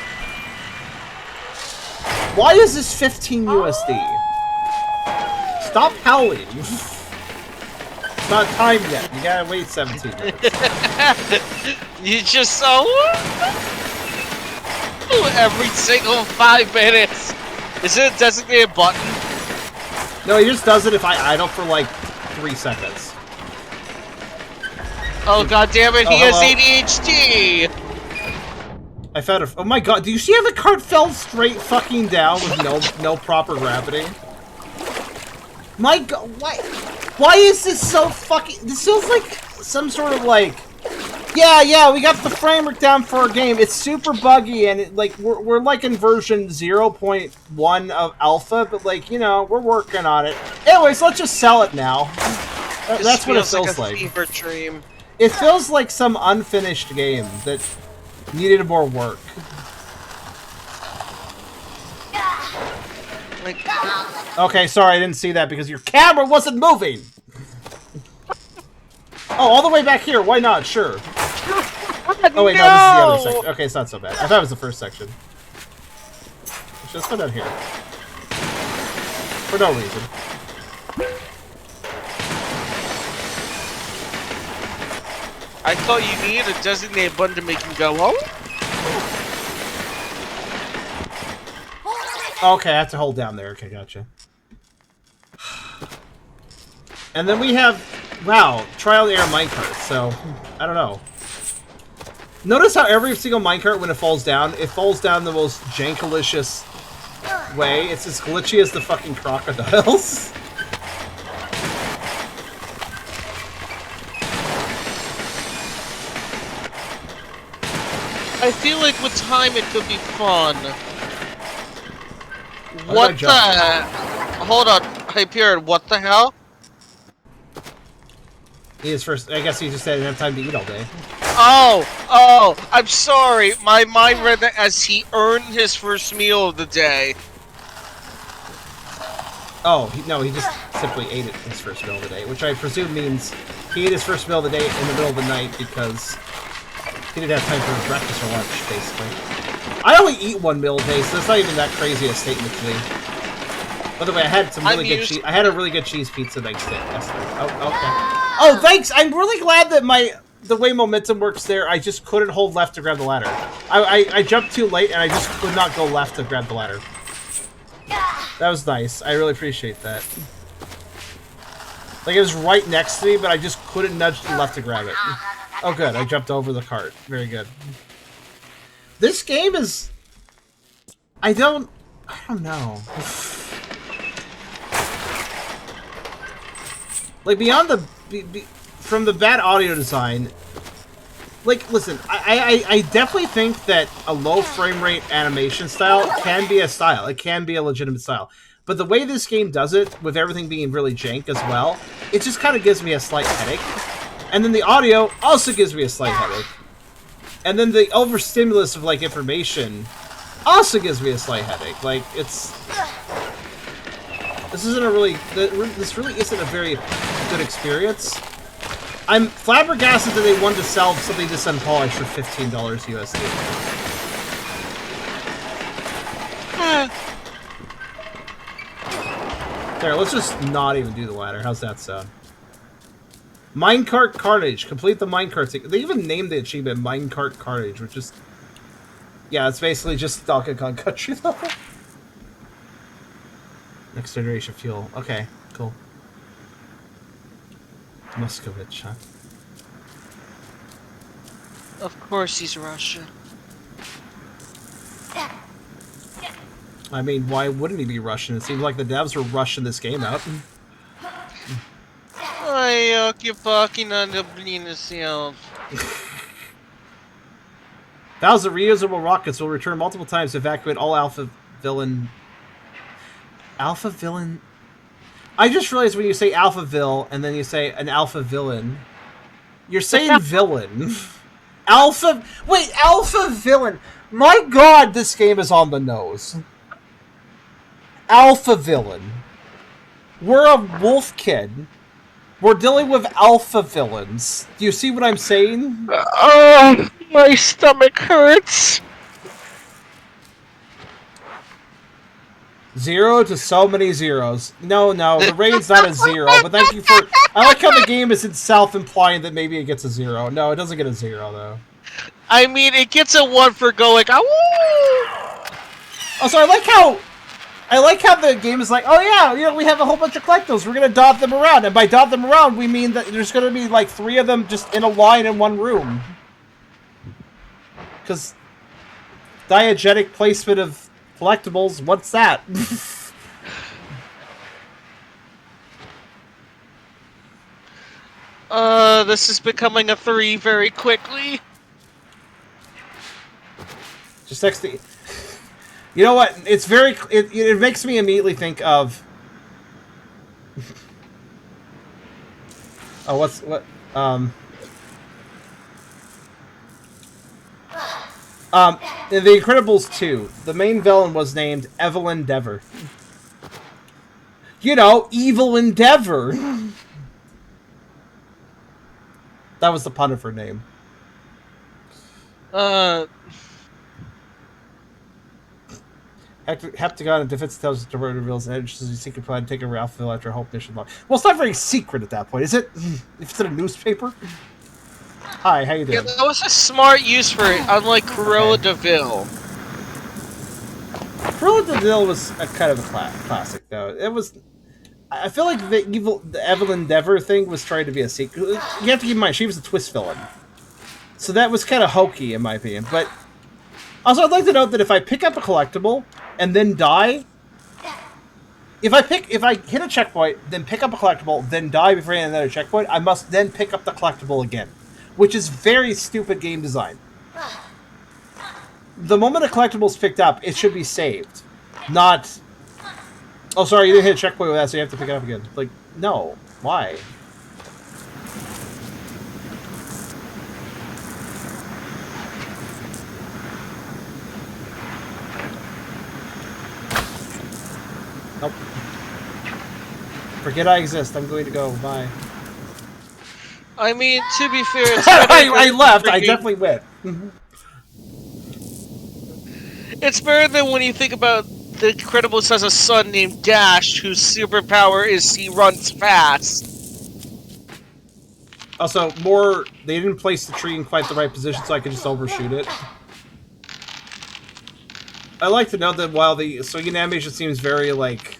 Why is this 15 USD? Stop howling. It's not time yet. You gotta wait 17 minutes. You just saw every single 5 minutes. Is it a designated button? No, he just does it if I idle for like 3 seconds. Oh god damn it, he has ADHD! I found a. Oh my god! Do you see how the cart fell straight fucking down with no proper gravity? My god! Why? Why is this so fucking? This feels like some sort of like. Yeah, we got the framework down for our game. It's super buggy, and we're like in version 0.1 of alpha, but like, you know, we're working on it. Anyways, let's just sell it now. That's what it feels like. Fever dream. It feels like some unfinished game that needed more work. Okay, sorry, I didn't see that because your camera wasn't moving. Oh, all the way back here. Why not? Sure. Oh wait, no, this is the other section. Okay, it's not so bad. I thought it was the first section. Let's just go down here. For no reason. I thought you needed a designated button to make him go home? Okay, I have to hold down there. Okay, gotcha. And then we have, wow, trial and error minecart. So, I don't know. Notice how every single minecart, when it falls down the most jankalicious way. It's as glitchy as the fucking crocodiles. I feel like with time it could be fun. What the? Hold on, Hyperion, what the hell? He is first. I guess he just didn't have time to eat all day. Oh, I'm sorry. My mind read that as he earned his first meal of the day. Oh, no, he just simply ate it his first meal of the day, which I presume means he ate his first meal of the day in the middle of the night because he didn't have time for his breakfast or lunch, basically. I only eat one meal a day, so that's not even that crazy a statement to me. By the way, I had some really good cheese. I had a really good cheese pizza next day yesterday. Oh, okay. Oh, thanks! I'm really glad that the way momentum works there, I just couldn't hold left to grab the ladder. I jumped too late, and I just could not go left to grab the ladder. That was nice. I really appreciate that. Like, it was right next to me, but I just couldn't nudge to the left to grab it. Oh, good. I jumped over the cart. Very good. This game is... I don't know. Like, beyond the... from the bad audio design... Like, listen, I definitely think that a low frame rate animation style can be a style. It can be a legitimate style. But the way this game does it, with everything being really jank as well, it just kind of gives me a slight headache. And then the audio also gives me a slight headache. And then the overstimulus of, like, information also gives me a slight headache. Like, it's... This really isn't a very good experience. I'm flabbergasted that they wanted to sell something this unpolished for $15 USD. There, let's just not even do the ladder. How's that sound? Minecart Carnage. Complete the minecart. They even named the achievement Minecart Carnage, which is... Yeah, it's basically just Donkey Kong Country level. Next generation fuel. Okay, cool. Muscovich, huh? Of course he's Russian. I mean, why wouldn't he be Russian? It seems like the devs were rushing this game out. Thousands of reusable rockets will return multiple times to evacuate all Alpha Villain... Alpha Villain... I just realized when you say Alphaville and then you say an Alpha Villain, you're saying villain. Alpha... Wait, Alpha Villain! My god, this game is on the nose. Alpha Villain. We're a wolf kid. We're dealing with alpha villains. Do you see what I'm saying? Oh, my stomach hurts. 0 to so many zeros. No, the rating's not a 0, but thank you for... I like how the game is itself implying that maybe it gets a 0. No, it doesn't get a 0, though. I mean, it gets a 1 for going, oh! Also, I like how the game is like, oh yeah, you know, we have a whole bunch of collectibles, we're gonna dot them around, and by dot them around, we mean that there's gonna be like 3 of them just in a line in one room. Because diegetic placement of collectibles. What's that? This is becoming a 3 very quickly. Just next to... You know what? It's very... It makes me immediately think of... Oh, what? In The Incredibles 2, the main villain was named Evil Endeavor. You know, Evil Endeavor. That was the pun of her name. Heptagon defeats tells the reveals and enters a secret plan to take over Alphaville after a Hope mission log. Well, it's not very secret at that point, is it? If it's in a newspaper. Hi, how you doing? Yeah, that was a smart use for it, unlike Cruella de Vil. Cruella de Vil was a kind of a classic, though. It was. I feel like the Evil Endeavor thing was trying to be a secret. You have to keep in mind she was a twist villain, so that was kind of hokey in my opinion. But also, I'd like to note that if I pick up a collectible and then die, if I hit a checkpoint, then pick up a collectible, then die before hitting another checkpoint, I must then pick up the collectible again, which is very stupid game design. The moment a collectible is picked up, it should be saved, not. Oh, sorry, you didn't hit a checkpoint with that, so you have to pick it up again. Like, no. Why? Nope. Forget I exist. I'm going to go. Bye. I mean, to be fair, it's I left. I definitely went. It's better than when you think about The Incredibles has a son named Dash, whose superpower is he runs fast. Also, they didn't place the tree in quite the right position, so I could just overshoot it. I like to note that while the swinging animation seems very, like,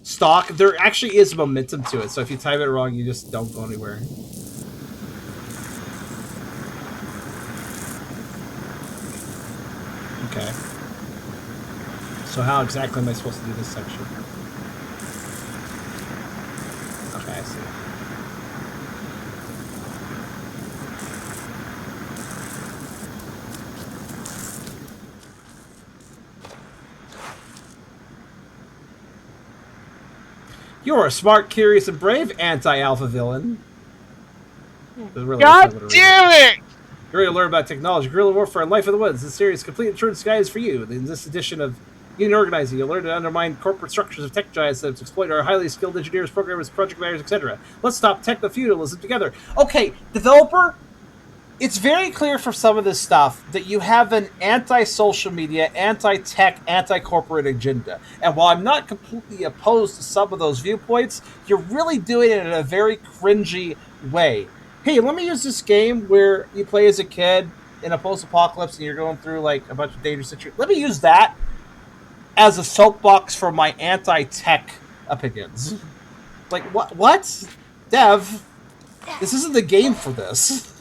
stock, there actually is momentum to it, so if you time it wrong, you just don't go anywhere. Okay. So how exactly am I supposed to do this section? Okay, I see. You're a smart, curious, and brave anti-alpha villain. God damn it! You're going to learn about technology, guerrilla warfare, and life in the woods. This series complete insurance guide is for you. In this edition of Union Organizing, you'll learn to undermine corporate structures of tech giants that exploit our highly skilled engineers, programmers, project managers, etc. Let's stop techno-feudalism together. Okay, developer, it's very clear from some of this stuff that you have an anti-social media, anti-tech, anti-corporate agenda. And while I'm not completely opposed to some of those viewpoints, you're really doing it in a very cringy way. Hey, let me use this game where you play as a kid in a post-apocalypse and you're going through like a bunch of dangerous situations. Let me use that as a soapbox for my anti-tech opinions. Like, what? Dev, this isn't the game for this.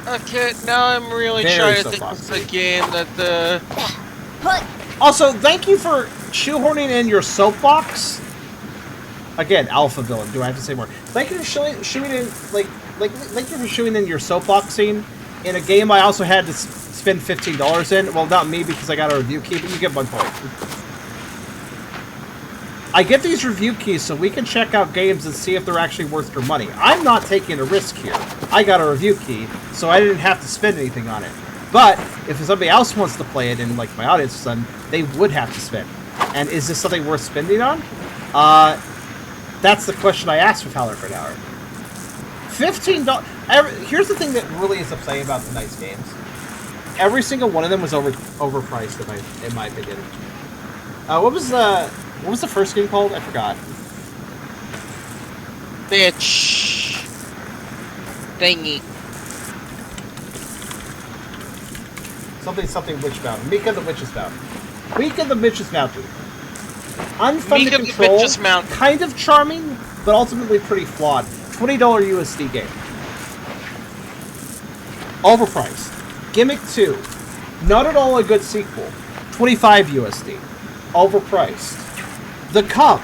Okay, now I'm really trying to think of the game that the... Also, thank you for shoehorning in your soapbox. Again, alpha villain. Do I have to say more? Thank you for shooting in, thank you for shooting in your soapbox scene in a game I also had to spend $15 in. Well, not me because I got a review key, but you get one point. I get these review keys so we can check out games and see if they're actually worth your money. I'm not taking a risk here. I got a review key, so I didn't have to spend anything on it. But if somebody else wants to play it, and like my audience has done, they would have to spend. And is this something worth spending on? That's the question I asked with Howler for an hour. $15. Here's the thing that really is upsetting about tonight's games. Every single one of them was overpriced, in my opinion. What was the first game called? I forgot. Bitch. Thingy. Something Witch Mountain. Mika the Witch's Mountain. Mika the Witch's Mountain. Unfun to control, kind of charming, but ultimately pretty flawed. $20 USD game. Overpriced. Gimmick 2. Not at all a good sequel. 25 USD. Overpriced. The Cup.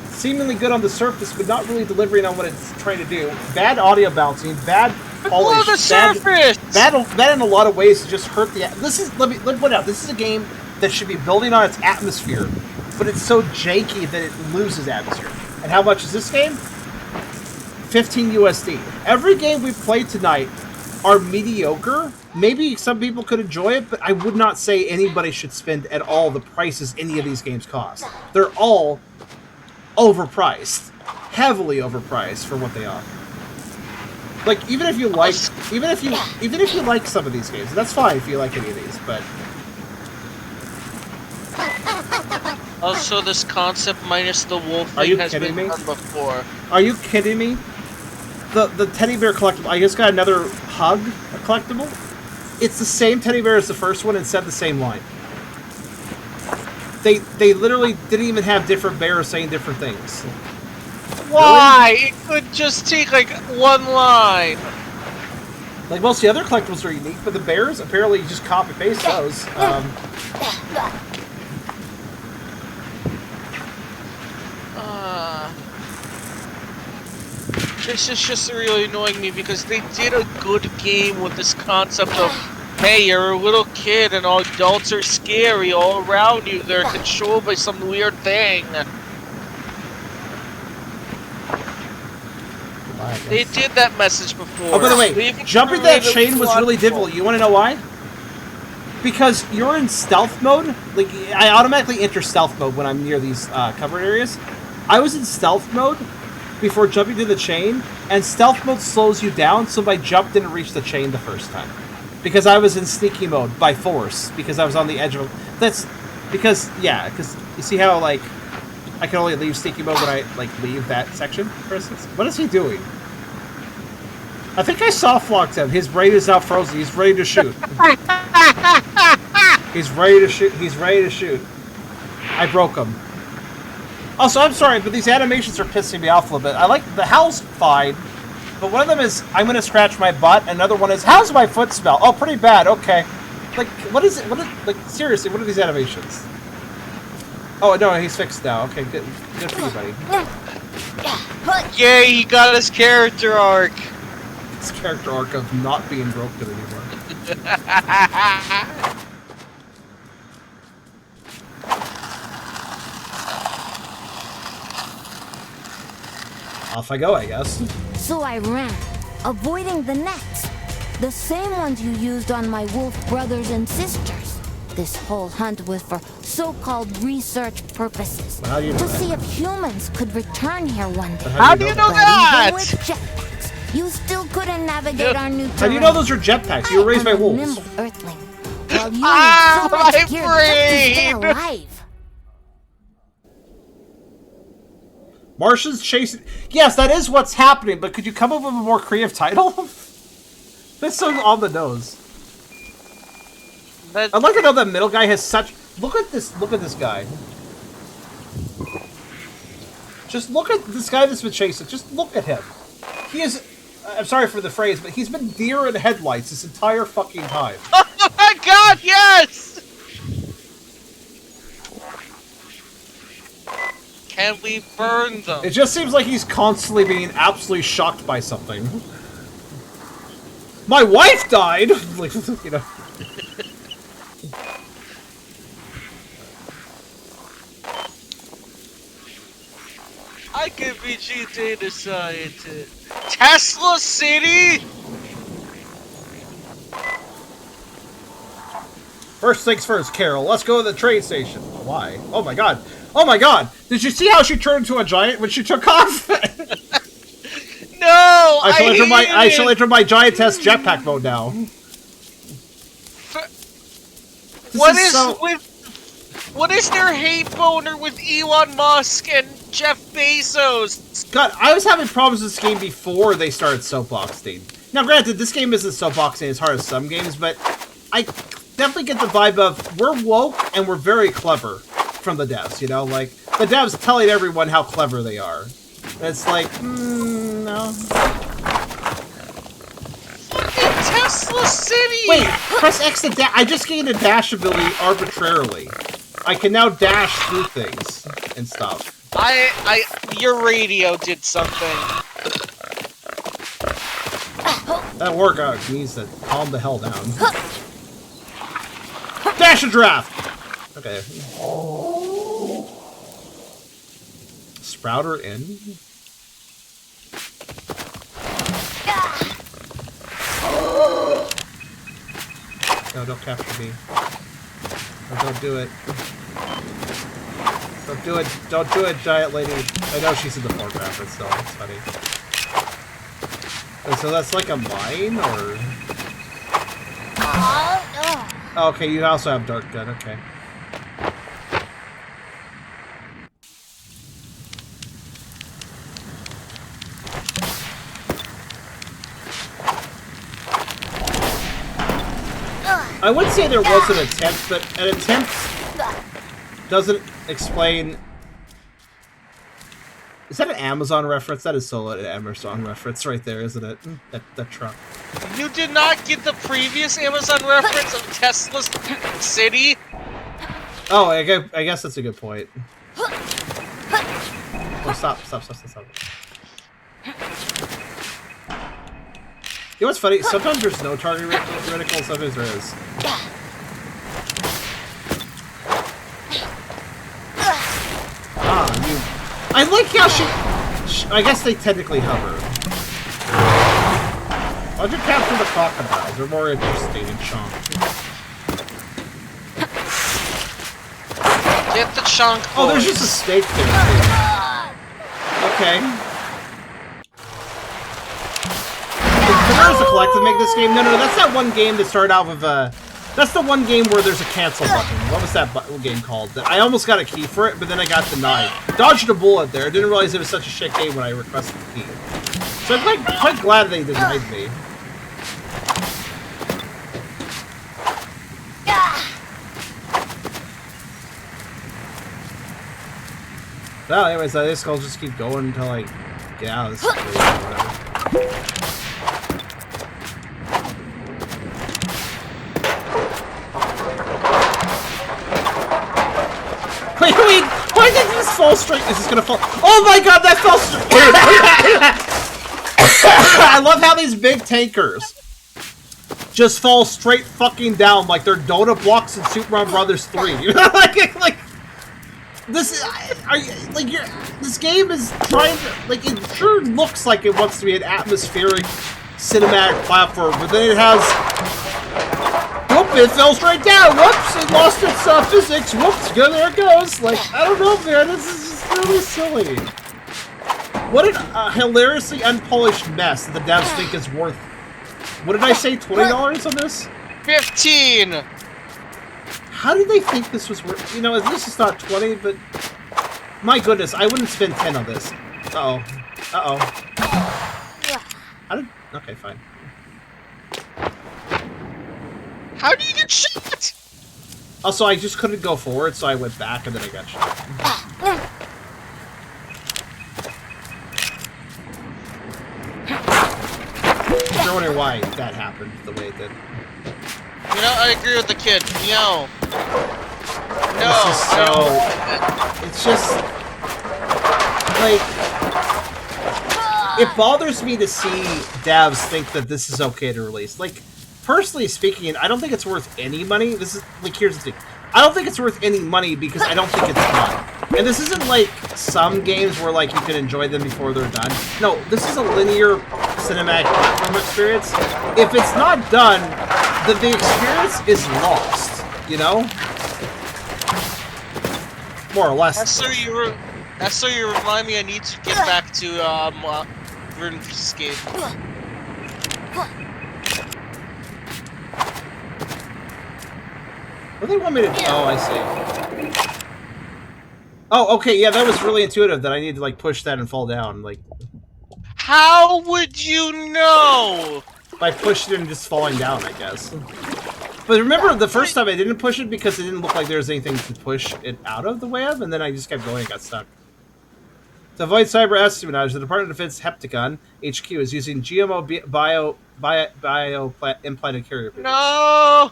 Seemingly good on the surface, but not really delivering on what it's trying to do. Bad audio bouncing, bad Below the surface! Bad in a lot of ways to just hurt the... let me point out, this is a game that should be building on its atmosphere, but it's so janky that it loses atmosphere. And how much is this game? 15 USD. Every game we've played tonight are mediocre. Maybe some people could enjoy it, but I would not say anybody should spend at all the prices any of these games cost. They're all overpriced. Heavily overpriced for what they are. Like, even if you like some of these games, that's fine if you like any of these, but... Also, this concept minus the wolf Are you thing has kidding been me? done before. Are you kidding me? The teddy bear collectible, I just got another hug, a collectible. It's the same teddy bear as the first one and said the same line. They literally didn't even have different bears saying different things. Why? Really? It could just take, like, one line. Like, most of the other collectibles are unique, but the bears, apparently you just copy-paste those. This is just really annoying me because they did a good game with this concept of, hey, you're a little kid and all adults are scary all around you. They're controlled by some weird thing. They did that message before. Oh, by the way, jumping that chain was really difficult. You want to know why? Because you're in stealth mode. Like, I automatically enter stealth mode when I'm near these covered areas. I was in stealth mode before jumping to the chain, and stealth mode slows you down, so my jump didn't reach the chain the first time. Because I was in sneaky mode by force, because I was on the edge of... That's... Because, yeah, because you see how, like, I can only leave sneaky mode when I, like, leave that section, for instance? What is he doing? I think I soft-locked him. His brain is now frozen. He's ready to shoot. He's ready to shoot. He's ready to shoot. I broke him. Also, I'm sorry, but these animations are pissing me off a little bit. I like... The howl's fine, but one of them is, I'm gonna scratch my butt, and another one is, how's my foot smell? Oh, pretty bad, okay. Like, what is it? Like, seriously, what are these animations? Oh, no, he's fixed now. Okay, good for you, buddy. Yay, he got his character arc. His character arc of not being broken anymore. Off I go, I guess. So I ran, avoiding the nets. The same ones you used on my wolf brothers and sisters. This whole hunt was for so-called research purposes. Well, how do you know to that? see if humans could return here one day. How do you know But that? even with jetpacks, you still couldn't navigate our new terrain. How do you know those are jetpacks? You were raised by I'm a wolves. nimble earthling, while you Ah, need so much my gear just to stay brain! alive. Martians chasing... Yes, that is what's happening, but could you come up with a more creative title? That's so on the nose. I'd like to know that middle guy has such... Look at this guy. Just look at this guy that's been chasing. Just look at him. He is... I'm sorry for the phrase, but he's been deer in headlights this entire fucking time. Oh my god, yes! Can we burn them? It just seems like he's constantly being absolutely shocked by something. My wife died! Like, you know. I could be chief data scientist. Tesla City? First things first, Carol. Let's go to the train station. Why? Oh my god. Oh my god! Did you see how she turned into a giant when she took off? No! I shall enter my giantess jetpack mode now. What is their hate boner with Elon Musk and Jeff Bezos? God, I was having problems with this game before they started soapboxing. Now, granted, this game isn't soapboxing as hard as some games, but I definitely get the vibe of we're woke and we're very clever from the devs, you know? Like, the devs telling everyone how clever they are. It's like, no. Tesla City! Wait, press X to dash. I just gained a dash ability arbitrarily. I can now dash through things and stuff. Your radio did something. That workout needs to calm the hell down. Dash a draft! Okay. Sprouter in. No, don't capture me. No, don't do it. Don't do it. Don't do it, giant lady. I know she's in the foreground, but still, it's funny. Wait, so that's like a mine, or? Oh, okay, you also have dark gun. Okay. I would say there was an attempt, but an attempt doesn't explain. Is that an Amazon reference? That is so an Amazon reference right there, isn't it? That truck. You did not get the previous Amazon reference of Tesla City? Oh, I guess that's a good point. Oh, stop. You know what's funny? Sometimes there's no target reticle, sometimes there is. I like how she I guess they technically hover. Why'd you capture the crocodiles? They're more interesting and chunk. Get the chunk, boys. Oh, there's just a snake there, too. Okay. Did Panera's a Collective make this game? No, that's that one game that started out with, that's the one game where there's a cancel button. What was that game called? I almost got a key for it, but then I got denied. Dodged a bullet there. I didn't realize it was such a shit game when I requested the key. So I'm quite glad they denied me. Well, anyways, I guess I'll just keep going until I get out of this place or whatever. Wait, why did this fall straight? Is this gonna fall? Oh my god, that fell straight! I love how these big tankers just fall straight fucking down like they're donut blocks in Super Mario Brothers 3. like this, this game is trying to, like, it sure looks like it wants to be an atmospheric cinematic platform, but then it has. Whoop, it fell straight down. Whoops, it lost its physics. Whoops, there it goes. Like, I don't know, man. This is just really silly. What a hilariously unpolished mess that the devs think is worth. What did I say? $20 on this? 15. How did they think this was worth? You know, at least it's not 20, but my goodness, I wouldn't spend 10 on this. Uh oh. Okay, fine. How do you get shot? Also, I just couldn't go forward, so I went back and then I got shot. If you're wondering why that happened the way it did. You know, I agree with the kid. No. It's just like, it bothers me to see devs think that this is okay to release. Like, personally speaking, I don't think it's worth any money. This is, like, here's the thing. I don't think it's worth any money because I don't think it's done. And this isn't like some games where, like, you can enjoy them before they're done. No, this is a linear cinematic platform experience. If it's not done, then the experience is lost, you know? More or less. So you remind me I need to get back to RuneScape. What do they want me to do? Oh, I see. Oh, okay, yeah, that was really intuitive that I need to, like, push that and fall down, like... How would you know? By pushing it and just falling down, I guess. But remember, the first time I didn't push it because it didn't look like there was anything to push it out of the way of, and then I just kept going and got stuck. To avoid cyber espionage, the Department of Defense Heptagon HQ is using GMO bio implanted carrier pigeons. No!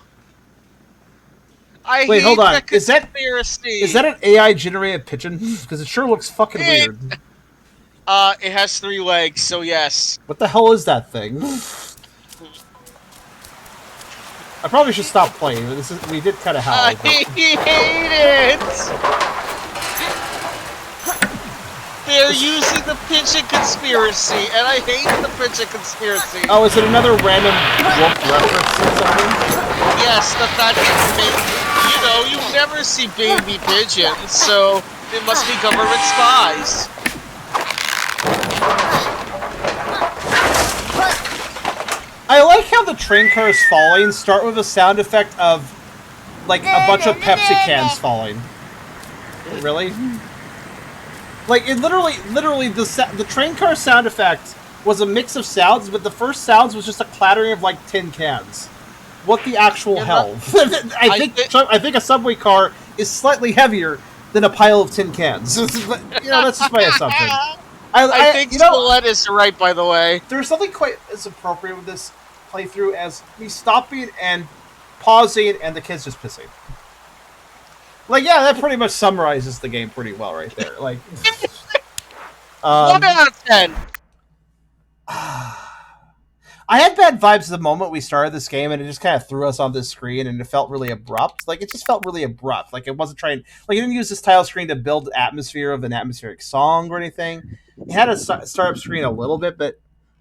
I Wait, hold hate on. the Is conspiracy. that an AI generated pigeon? Because it sure looks fucking It, weird. it has 3 legs, so yes. What the hell is that thing? I probably should stop playing. We did kind of I howl. hate it! They're using the pigeon conspiracy, and I hate the pigeon conspiracy. Oh, is it another random wolf reference or something? Yes, the fact that, you never see baby pigeons, so they must be government spies. I like how the train cars falling start with a sound effect of, like, a bunch of Pepsi cans falling. Really? Like, it literally, the train car sound effect was a mix of sounds, but the first sounds was just a clattering of, like, tin cans. What the actual hell? I think a subway car is slightly heavier than a pile of tin cans. But, that's just my assumption. I think Smollett is right, by the way. There's something quite as appropriate with this playthrough as me stopping and pausing and the kids just pissing. Like, yeah, that pretty much summarizes the game pretty well right there. Like, 1 out of 10. I had bad vibes the moment we started this game, and it just kind of threw us on this screen, and it felt really abrupt. Like, it just felt really abrupt. Like, it wasn't trying... Like, it didn't use this title screen to build atmosphere of an atmospheric song or anything. It had a startup screen a little bit, but,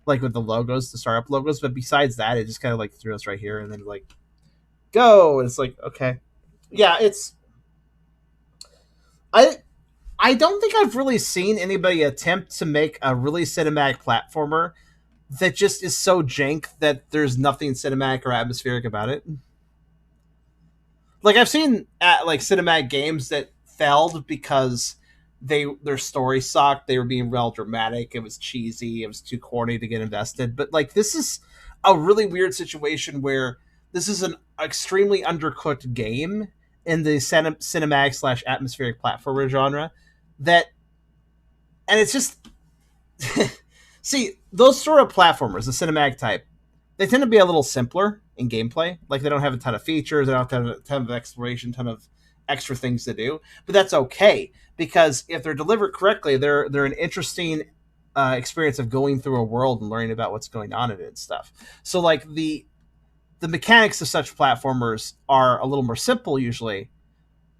like, with the logos, the startup logos, but besides that, it just kind of, like, threw us right here, and then, like, go! And it's like, okay. Yeah, it's... I don't think I've really seen anybody attempt to make a really cinematic platformer that just is so jank that there's nothing cinematic or atmospheric about it. Like, I've seen cinematic games that failed because their story sucked. They were being real dramatic. It was cheesy. It was too corny to get invested. But like, this is a really weird situation where this is an extremely undercooked game in the cinematic / atmospheric platformer genre and it's just see, those sort of platformers, the cinematic type, they tend to be a little simpler in gameplay. Like, they don't have a ton of features, they don't have a ton of exploration, ton of extra things to do. But that's okay, because if they're delivered correctly, they're an interesting experience of going through a world and learning about what's going on in it and stuff. So, like, the mechanics of such platformers are a little more simple usually,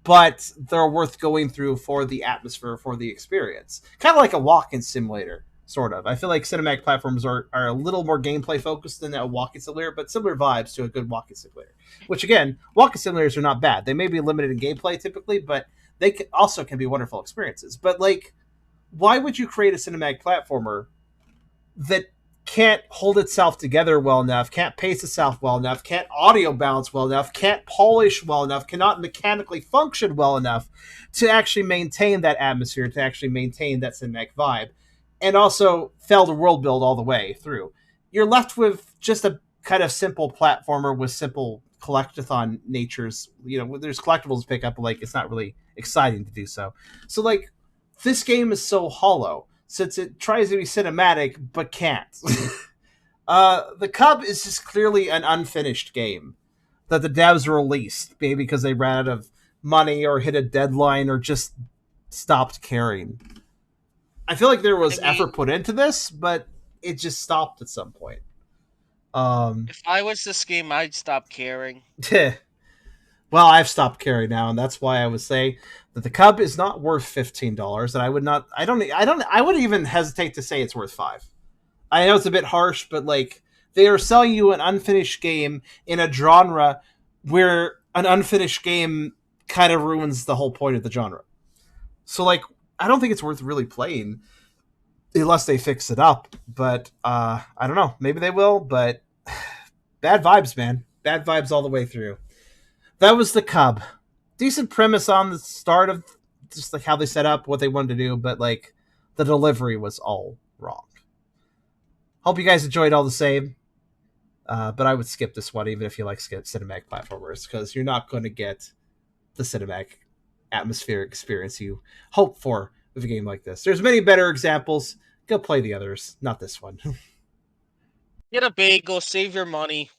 but they're worth going through for the atmosphere, for the experience. Kind of like a walking simulator, sort of. I feel like cinematic platforms are a little more gameplay focused than a walking simulator, but similar vibes to a good walking simulator. Which, again, walking simulators are not bad. They may be limited in gameplay typically, but they also can be wonderful experiences. But, like, why would you create a cinematic platformer that can't hold itself together well enough, can't pace itself well enough, can't audio balance well enough, can't polish well enough, cannot mechanically function well enough to actually maintain that atmosphere, to actually maintain that cinematic vibe, and also fail to world build all the way through? You're left with just a kind of simple platformer with simple collectathon natures. There's collectibles to pick up, but, like, it's not really exciting to do so. So, like, this game is so hollow, since it tries to be cinematic, but can't. The Cub is just clearly an unfinished game that the devs released, maybe because they ran out of money or hit a deadline or just stopped caring. I feel like there was effort put into this, but it just stopped at some point. If I was this game, I'd stop caring. Well, I've stopped caring now, and that's why I would say that the Cub is not worth $15, and I wouldn't even hesitate to say it's worth $5. I know it's a bit harsh, but, like, they are selling you an unfinished game in a genre where an unfinished game kind of ruins the whole point of the genre. So, like, I don't think it's worth really playing unless they fix it up. But I don't know, maybe they will. But bad vibes, man. Bad vibes all the way through. That was the Cub. Decent premise on the start of just like how they set up what they wanted to do, but, like, the delivery was all wrong. Hope you guys enjoyed all the same. But I would skip this one even if you like cinematic platformers, because you're not going to get the cinematic atmospheric experience you hope for of a game like this. There's many better examples. Go play the others, not this one. Get a bagel, save your money.